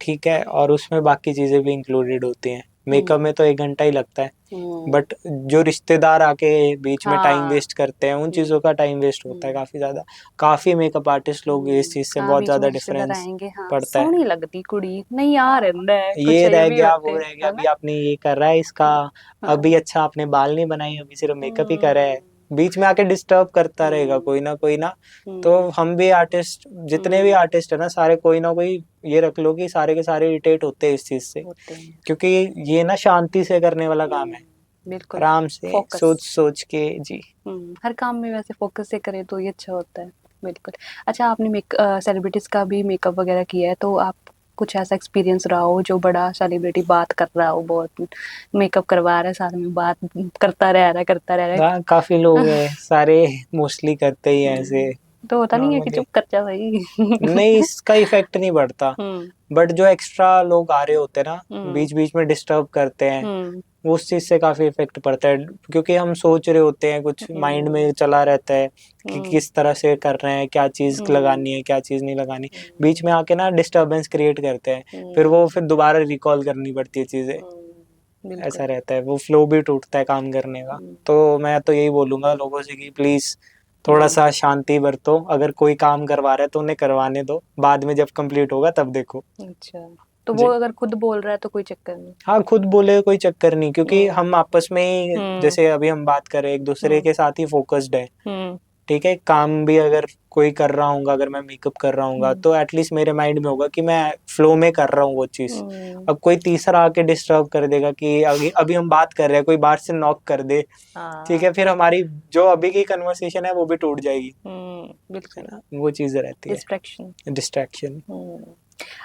ठीक है, और उसमें बाकी चीजें भी इंक्लूडेड होती हैं। हम्म, मेकअप में तो 1 घंटा ही लगता है, हम्म, बट जो रिश्तेदार आके बीच में टाइम हाँ, वेस्ट करते हैं, उन हम्म, चीज़ों का टाइम वेस्ट होता है हम्म, काफ़ी ज़्यादा। काफ़ी मेकअप आर्टिस्ट लोग इस चीज़ से हाँ, बहुत बीच में ज़्यादा रिश्तेदार डिफरेंस आएंगे, हाँ, पड़ता है। सोहनी लगती कुड़ी नहीं यार, है कुछ ये ये रह भी गया, होते वो रह गया, है अभी ना। आपने ये कर रहा है इसका, हाँ, अभी अच्छा आपने बाल नहीं बनाए, अभी सिर्फ मेकअप ही हम्म, करा है, बीच में आके डिस्टर्ब करता रहेगा हम्म, कोई ना कोई ना। तो हम्म, हम भी आर्टिस्ट, जितने भी हम्म, आर्टिस्ट है ना सारे, कोई ना कोई, ये रख लो कि सारे के सारे इरिटेट होते हैं इस चीज़ से। होते हैं। क्योंकि ये ना शांति से करने वाला काम है, बिल्कुल। आराम से फोकस। सोच सोच के जी। हर काम में वैसे फोकस से करे तो ये अच्छा होता है। बिल्कुल। अच्छा, आपने सेलिब्रिटीज का भी मेकअप वगैरह किया है, तो आप कुछ ऐसा एक्सपीरियंस रहा हो जो बड़ा सेलिब्रिटी बात कर रहा हो, बहुत मेकअप करवा रहा है, साथ में बात करता रह रहा है, करता रह रहा हाँ काफी लोग है। हैं, सारे मोस्टली करते ही हैं ऐसे। तो होता नहीं है कि Normally- चुप कर जा भाई। नहीं, इसका इफेक्ट नहीं पड़ता, बट जो एक्स्ट्रा लोग आ रहे होते हैं ना, बीच बीच में डिस्टर्ब करते हैं, वो उस चीज से काफी इफेक्ट पड़ता है, क्योंकि हम सोच रहे होते हैं, कुछ माइंड में चला रहता है कि किस तरह से कर रहे हैं, क्या चीज लगानी है, क्या चीज नहीं लगानी, बीच में आके ना डिस्टरबेंस क्रिएट करते हैं, फिर दोबारा रिकॉल करनी पड़ती है चीजें, ऐसा रहता है, वो फ्लो भी टूटता है काम करने का। तो मैं तो यही बोलूंगा लोगों से कि प्लीज थोड़ा सा शांति बरतो, अगर कोई काम करवा रहा है तो उन्हें करवाने दो, बाद में जब कंप्लीट होगा तब देखो। अच्छा, तो वो अगर खुद बोल रहा है तो कोई चक्कर नहीं। हाँ, खुद बोले कोई चक्कर नहीं, क्योंकि हम आपस में ही, जैसे अभी हम बात कर रहे हैं, एक दूसरे के साथ ही फोकस्ड है, ठीक है। काम भी अगर कोई कर रहा हूँ, अगर मैं मेकअप कर रहा हूँ, तो एटलीस्ट मेरे माइंड में होगा कि मैं फ्लो में कर रहा हूँ वो चीज। अब कोई तीसरा आके डिस्टर्ब कर देगा कि अभी हम बात कर रहे हैं, कोई बाहर से नॉक कर दे, ठीक है, फिर हमारी जो अभी की कन्वर्सेशन है वो भी टूट जाएगी, बिल्कुल है ना, वो चीज रहती डिस्ट्रैक्शन। है, डिस्ट्रैक्शन।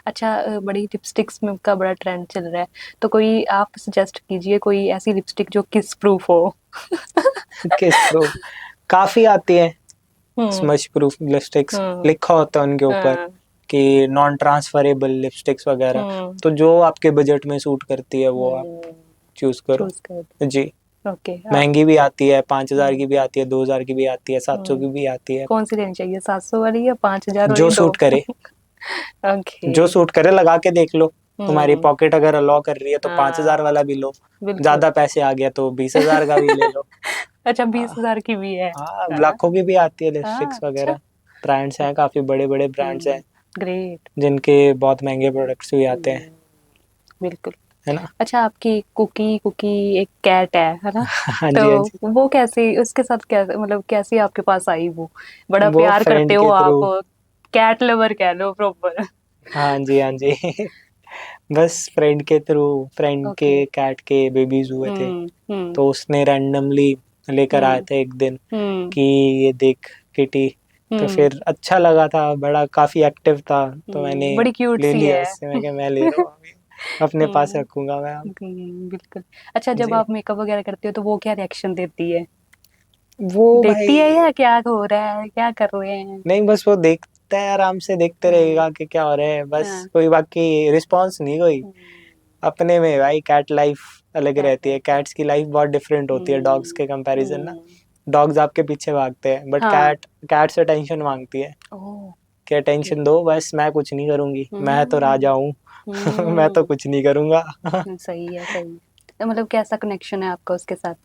अच्छा, बड़ी लिपस्टिक्स में का बड़ा ट्रेंड चल रहा है, तो कोई आप सजेस्ट कीजिए कोई ऐसी लिपस्टिक जो किस प्रूफ हो। किस प्रूफ? काफी आती है स्मच प्रूफ लिपस्टिक्स, लिखा होता है उनके ऊपर कि नॉन ट्रांसफरेबल लिपस्टिक्स वगैरह, तो जो आपके बजट में सूट करती है वो आप चूज करो जी। ओके, महंगी भी आती है, 5,000 की भी आती है, 2,000 की भी आती है, 700 की भी आती है। कौन सी लेनी चाहिए, 700 वाली या 5,000 वाली? जो सूट करे, ओके, जो सूट करे, लगा के देख लो, तुम्हारी पॉकेट अगर अलाउ कर रही है तो 5,000 वाला भी लो, ज्यादा पैसे आ गया तो 20,000 का भी ले लो। अच्छा, 20,000 की भी है? हाँ, लाखों की भी आती है लिपस्टिक्स वगैरह, ब्रांड्स हैं, काफी बड़े बड़े ब्रांड्स हैं, ग्रेट, जिनके बहुत महंगे प्रोडक्ट्स भी आते हैं, बिल्कुल, है ना। अच्छा, आपकी कुकी कुकी एक कैट है ना? हाँ जी, हाँ जी। तो वो कैसे, उसके साथ कैसे, मतलब कैसे आपके पास आई वो? बड़ा वो प्यार फ्रेंड करते हो के थ्रू। आप, कैट लवर कह लो प्रॉपर। हाँ जी, हाँ जी। बस फ्रेंड के थ्रू, फ्रेंड के कैट के बेबीज हुए थे, तो उसने रैंडमली लेकर आए थे एक दिन कि ये देख किटी, तो फिर अच्छा लगा था, बड़ा काफी एक्टिव था, तो मैंने बड़ी क्यूट ले सी लिया है। उससे, मैं मैं ले रहा हूँ अभी, अपने पास रखूंगा मैं अब। बिल्कुल। अच्छा, जब जी। आप मेकअप वगैरह करते हो तो वो क्या रिएक्शन देती है? वो देखती है भाई, या क्या हो रहा है, क्या कर रहे हैं? नहीं, बस वो देखता है, आराम से देखते रहेगा कि क्या हो रहा है, बस कोई बाकी रिस्पॉन्स नहीं, कोई अपने में। भाई कैट लाइफ अलग रहती है, कैट्स की लाइफ बहुत डिफरेंट होती है डॉग्स के कंपैरिजन ना। डॉग्स आपके पीछे भागते हैं, बट कैट से अटेंशन मांगती है कि अटेंशन दो, बस मैं कुछ नहीं करूंगी, मैं तो राजा हूँ। मैं तो कुछ नहीं करूंगा। सही है, सही है। तो मतलब कैसा कनेक्शन है आपका उसके साथ?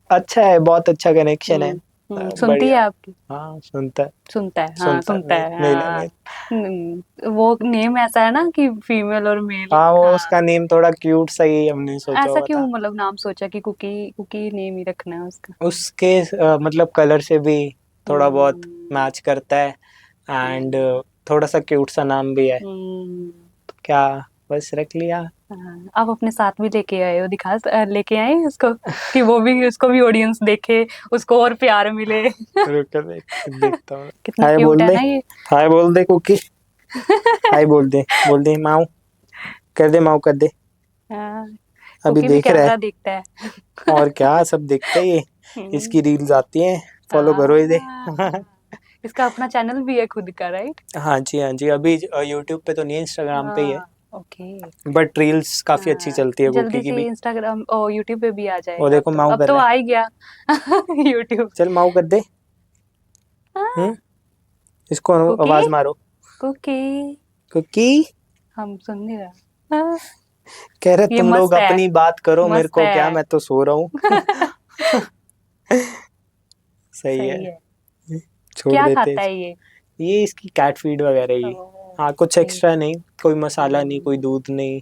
अच्छा है, बहुत अच्छा कनेक्शन है। सुनती है बढ़िया। आपकी? हाँ, सुनता है, सुनता है, हाँ, सुनता है, मेल है, हाँ। मेल। वो नेम ऐसा है ना कि फीमेल और मेल। हाँ, वो हाँ, उसका नेम थोड़ा क्यूट सा ही हमने सोचा ऐसा हुआ क्यों, था। मतलब नाम सोचा कि कुकी कुकी नेम ही रखना है उसका? उसके मतलब कलर से भी थोड़ा बहुत मैच करता है, एंड थोड़ा सा क्यूट सा नाम भी है, तो क्या, बस रख लिया। आप अपने साथ भी लेके आए हो, लेके आए उसको कि वो भी, उसको भी ऑडियंस देखे, उसको और प्यार मिले। रुक कर देखता हूँ। कितना हाय क्यूट बोल है दे, ना ये। हाय बोल दे कुकी, हाय बोल दे माऊ, कर दे माऊ, कर दे। हाँ, अभी कुकी भी देख रहा कैमरा है, देखता है। और क्या, सब देखते ही, इसकी रील्स आती हैं, फॉलो करो इसे। इसका अपना चैनल भी है खुद का, राइट? हाँ जी, हाँ जी, अभी यूट्यूब पे तो नहीं, इंस्टाग्राम पे ही है, ओके, बट रील्स काफी अच्छी चलती है जल्दी कुकी की से भी। इंस्टाग्राम और यूट्यूब पे भी आ वो जाएगा, देखो माऊ अब कर तो रहा है, आ ही गया। यूट्यूब। चल माऊ कर दे। इसको कुकी आवाज मारो, कुकी, कुकी। हम सुन नहीं रहा। हाँ, कह रहे ये तुम लोग मस्त है, अपनी बात करो, मेरे मस्त को क्या, है। मैं तो सो रहा हूँ। सही सही है, है। छोड़ क्या देते खाता हैं। है ये? ये इसकी कैट फीड वगैरह ही। हाँ, कुछ ओके। एक्स्ट्रा नहीं, कोई मसाला नहीं, कोई दूध नहीं,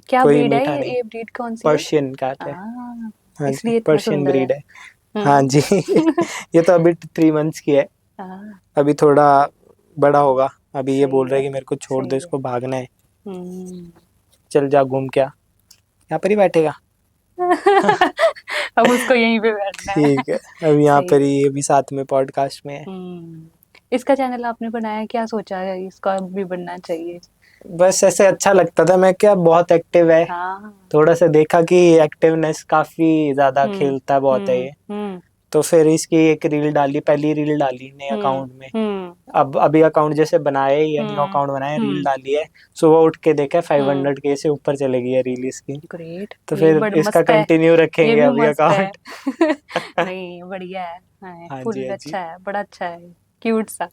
क्या कोई ब्रीड है मीठा ये? नहीं। ये ब्रीड कौन सी है? पर्शियन कैट है। हाँ जी, इसलिए इतना पर्शियन सुंदर है। ब्रीड है। हाँ जी। ये तो अभी 3 मंथ्स की है, हाँ, अभी थोड़ा बड़ा होगा। अभी ये सही बोल रहा है है, कि मेरे को छोड़ सही दो, है। इसको भागना है। हम्म। चल जा, घूम क्या, यहाँ पर ही बैठेगा। अब उसको यहीं पे बैठना है। ठीक है, अभी यहाँ सही पर है। ही, अभी साथ में पॉडकास्ट में है। इसका चैनल आपने बनाया, क्या सोचा है इसका भी बनना चाहिए? बस ऐसे अच्छा लगता था, मैं क्या, बहुत एक्टिव है, हाँ। थोड़ा सा देखा कि एक्टिवनेस काफी ज्यादा हम्म खेलता बहुत है हम्म ये, हम्म तो फिर इसकी एक रील डाली, पहली रील डाली नए अकाउंट में। अब अभी अकाउंट जैसे बनाया ही है, न्यू अकाउंट बनाया, रील डाली है, सुबह उठ के देखा 500K से ऊपर चले गई है रील इसकी। ग्रेट। तो फिर इसका कंटिन्यू ये रखेंगे भी अभी मस्त है। अकाउंट। नहीं बढ़िया है, हाँ फुल जी, हाँ जी। अच्छा है, बड़ा अच्छा है, क्यूट सा।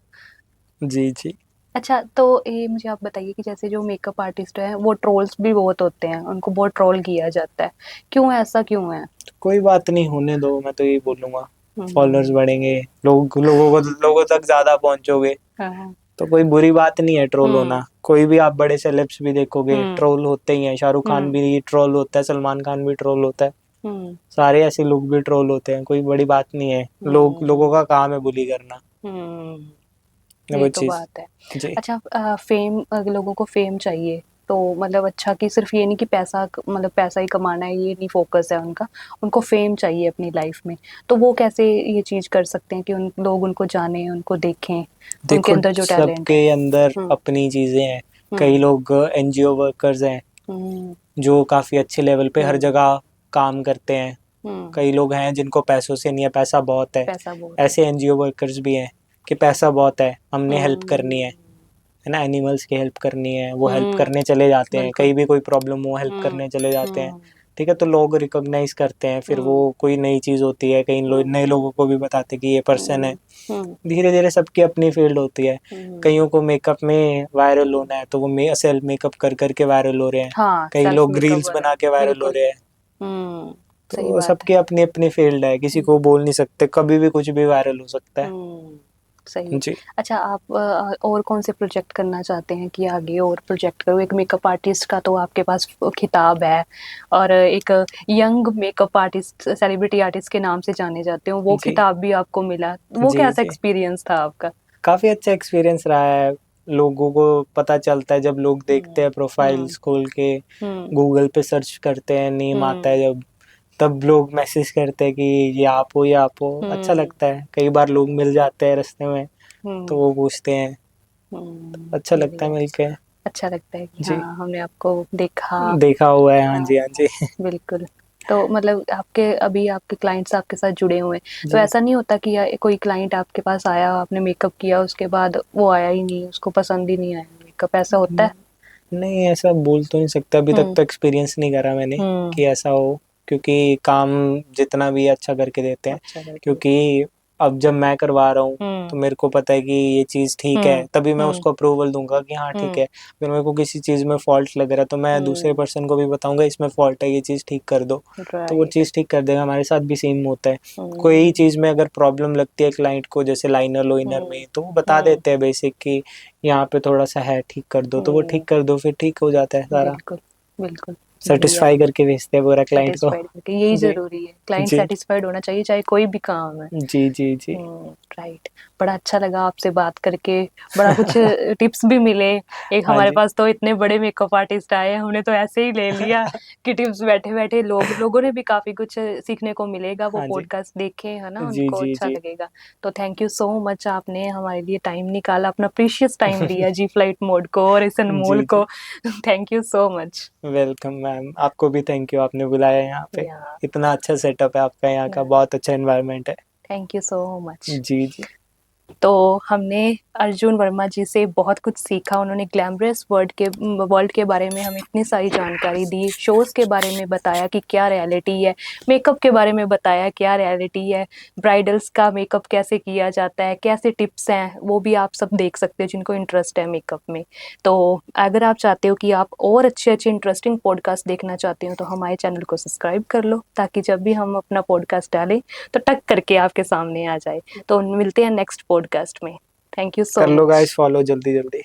जी जी। अच्छा तो ये मुझे आप बताइए कि जैसे जो मेकअप आर्टिस्ट हैं वो ट्रोल्स भी बहुत होते हैं, उनको बहुत ट्रोल किया जाता है, क्यों ऐसा क्यों है? कोई बात नहीं, होने दो, मैं तो यही बोलूंगा। हम्म। फॉलोअर्स बढ़ेंगे, लोगों तक ज्यादा पहुंचोगे, हाँ। तो कोई बुरी बात नहीं है ट्रोल हम्म। होना। कोई भी आप बड़े सेलेब्स भी देखोगे हम्म। ट्रोल होते ही हैं। शाहरुख खान हम्म। भी ट्रोल होता है, सलमान खान भी ट्रोल होता है, हम्म। सारे ऐसे लोग भी ट्रोल होते हैं, कोई बड़ी बात नहीं है। लोगों का काम है बुली करना, ये वो तो चीज। बात है। जी। अच्छा फेम, लोगों को फेम चाहिए तो मतलब अच्छा कि सिर्फ ये नहीं कि पैसा मतलब पैसा ही कमाना है, ये नहीं फोकस है उनका, उनको फेम चाहिए अपनी लाइफ में। तो वो कैसे ये चीज कर सकते हैं कि उन लोग उनको जाने, उनको देखें, उनके देखो, अंदर जो टैलेंट है? सबके अंदर हम्म। अपनी चीजें हैं। कई हम्म। लोग एनजीओ वर्कर्स हैं हम्म। जो काफी अच्छे लेवल पे हर हम्म। जगह काम करते हैं। हम्म। कई लोग हैं जिनको पैसों से नहीं है, पैसा बहुत है। पैसा बहुत है। ऐसे एनजीओ वर्कर्स भी हैं कि पैसा बहुत है, हमने हेल्प करनी हम्म। है ना, एनिमल्स की हेल्प करनी है, वो हेल्प हम्म। करने चले जाते हैं। बिल्कुल। कहीं भी कोई प्रॉब्लम हो, हेल्प हम्म। करने चले जाते हैं। हम्म। ठीक है, तो लोग रिकॉग्नाइज करते हैं, फिर वो हम्म। कोई नई चीज होती है, कई हम्म। नए लोगों को भी बताते हैं कि ये पर्सन है। हम्म। हम्म। धीरे धीरे सबकी अपनी फील्ड होती है। हम्म। कईयों को मेकअप में वायरल होना है तो वो सेल्फ मेकअप कर करके वायरल हो रहे हैं। हाँ कई सेल्फ लोग मेकअप रील्स वाला, बना के वायरल हो बिल्कुल। रहे हैं। हम्म। सही तो बात है। सबकी अपनी अपनी फील्ड है, किसी को बोल नहीं सकते, कभी भी कुछ भी वायरल हो सकता है। सही है। जी। अच्छा आप और कौन से प्रोजेक्ट करना चाहते हैं कि आगे और प्रोजेक्ट करो? एक मेकअप आर्टिस्ट का तो आपके पास खिताब है, और एक young makeup artist, celebrity artist के नाम से जाने जाते हो, वो जी खिताब भी आपको मिला, वो जी। कैसा जी, एक्सपीरियंस था आपका? काफी अच्छा एक्सपीरियंस रहा है। लोगों को पता चलता है जब लोग देखते हम्म। हैं प्रोफाइल्स खोल के, हम्म। गूगल पे सर्च करते हैं, नेम आता है हम्म। जब, तब लोग मैसेज करते हैं कि ये आप हो, ये आप हो। अच्छा हम्म। लगता है। कई बार लोग मिल जाते हैं रास्ते में, तो हम्म। वो पूछते हैं, अच्छा लगता है बढ़िया। मिलके। अच्छा लगता है कि जी, हाँ हमने आपको देखा। देखा हुआ है, हाँ हाँ जी, हाँ जी। बिल्कुल। तो मतलब आपके अभी आपके क्लाइंट्स आपके साथ जुड़े हुए हैं, तो जी, ऐसा नहीं होता कि कोई क्लाइंट आपके पास आया, आपने मेकअप किया, उसके बाद वो आया ही नहीं, उसको पसंद ही नहीं आया मेकअप, ऐसा होता है? नहीं ऐसा बोल तो नहीं सकता, अभी तक हम्म। तो एक्सपीरियंस नहीं करा मैंने हम्म। कि ऐसा हो, क्योंकि काम जितना भी अच्छा करके देते हैं। अच्छा करके। क्योंकि अब जब मैं करवा रहा हूँ हम्म। तो मेरे को पता है कि ये चीज़ ठीक है, हम्म। तभी मैं हम्म। उसको अप्रूवल दूंगा कि हाँ ठीक हम्म। है। फिर मेरे को किसी चीज़ में फॉल्ट लग रहा है तो मैं दूसरे हम्म। पर्सन को भी बताऊंगा इसमें फॉल्ट है, ये चीज़ ठीक कर दो। तो वो राइट। चीज़ ठीक कर देगा। हमारे साथ भी सेम होता है। कोई हम्म। चीज़ में अगर प्रॉब्लम लगती है क्लाइंट को, जैसे लाइनर लोइनर हम्म। में, तो वो बता हम्म। देते हैं बेसिक कि यहाँ पे थोड़ा सा है, ठीक कर दो, तो वो ठीक कर दो, फिर ठीक हो जाता है सारा। बिल्कुल। बिल्कुल। बढ़िया। सेटिस्फाई करके भेजते हैं पूरा क्लाइंट को। सेटिस्फाइड करके, यही जी जरूरी है, क्लाइंट जी। सेटिस्फाइड होना चाहिए चाहे कोई भी काम है। जी जी जी। राइट। बड़ा अच्छा लगा आपसे बात करके, बड़ा कुछ टिप्स भी मिले। एक हाँ हमारे जी। पास तो इतने बड़े मेकअप आर्टिस्ट आए हैं, हमने तो ऐसे ही ले लिया कि टिप्स बैठे बैठे, लोगों ने भी काफी कुछ सीखने को मिलेगा, वो हाँ जी। पॉडकास्ट देखें है ना, जी उनको जी अच्छा जी। लगेगा। तो थैंक यू सो मच, आपने हमारे लिए टाइम निकाला, अपना प्रीशियस टाइम दिया जी फ्लाइट मोड को और इस अनमोल जी को। जी। Thank you so much. Welcome ma'am, आपको भी थैंक यू, आपने बुलाया यहाँ पे। या इतना अच्छा सेटअप है आपका यहाँ का, बहुत अच्छा एनवायरनमेंट है। Thank you so much. जी जी। तो हमने अर्जुन वर्मा जी से बहुत कुछ सीखा, उन्होंने ग्लैमरस वर्ल्ड के बारे में हमें इतनी सारी जानकारी दी, शोज के बारे में बताया कि क्या रियलिटी है, मेकअप के बारे में बताया क्या रियलिटी है, ब्राइडल्स का मेकअप कैसे किया जाता है, कैसे टिप्स हैं, वो भी आप सब देख सकते हो जिनको इंटरेस्ट है मेकअप में। तो अगर आप चाहते हो कि आप और अच्छे अच्छे इंटरेस्टिंग पॉडकास्ट देखना चाहते हो तो हमारे चैनल को सब्सक्राइब कर लो, ताकि जब भी हम अपना पॉडकास्ट डालें तो टक करके आपके सामने आ जाए। तो मिलते हैं नेक्स्ट पॉडकास्ट में। थैंक यू सो कर लो गाइस मच। फॉलो जल्दी जल्दी।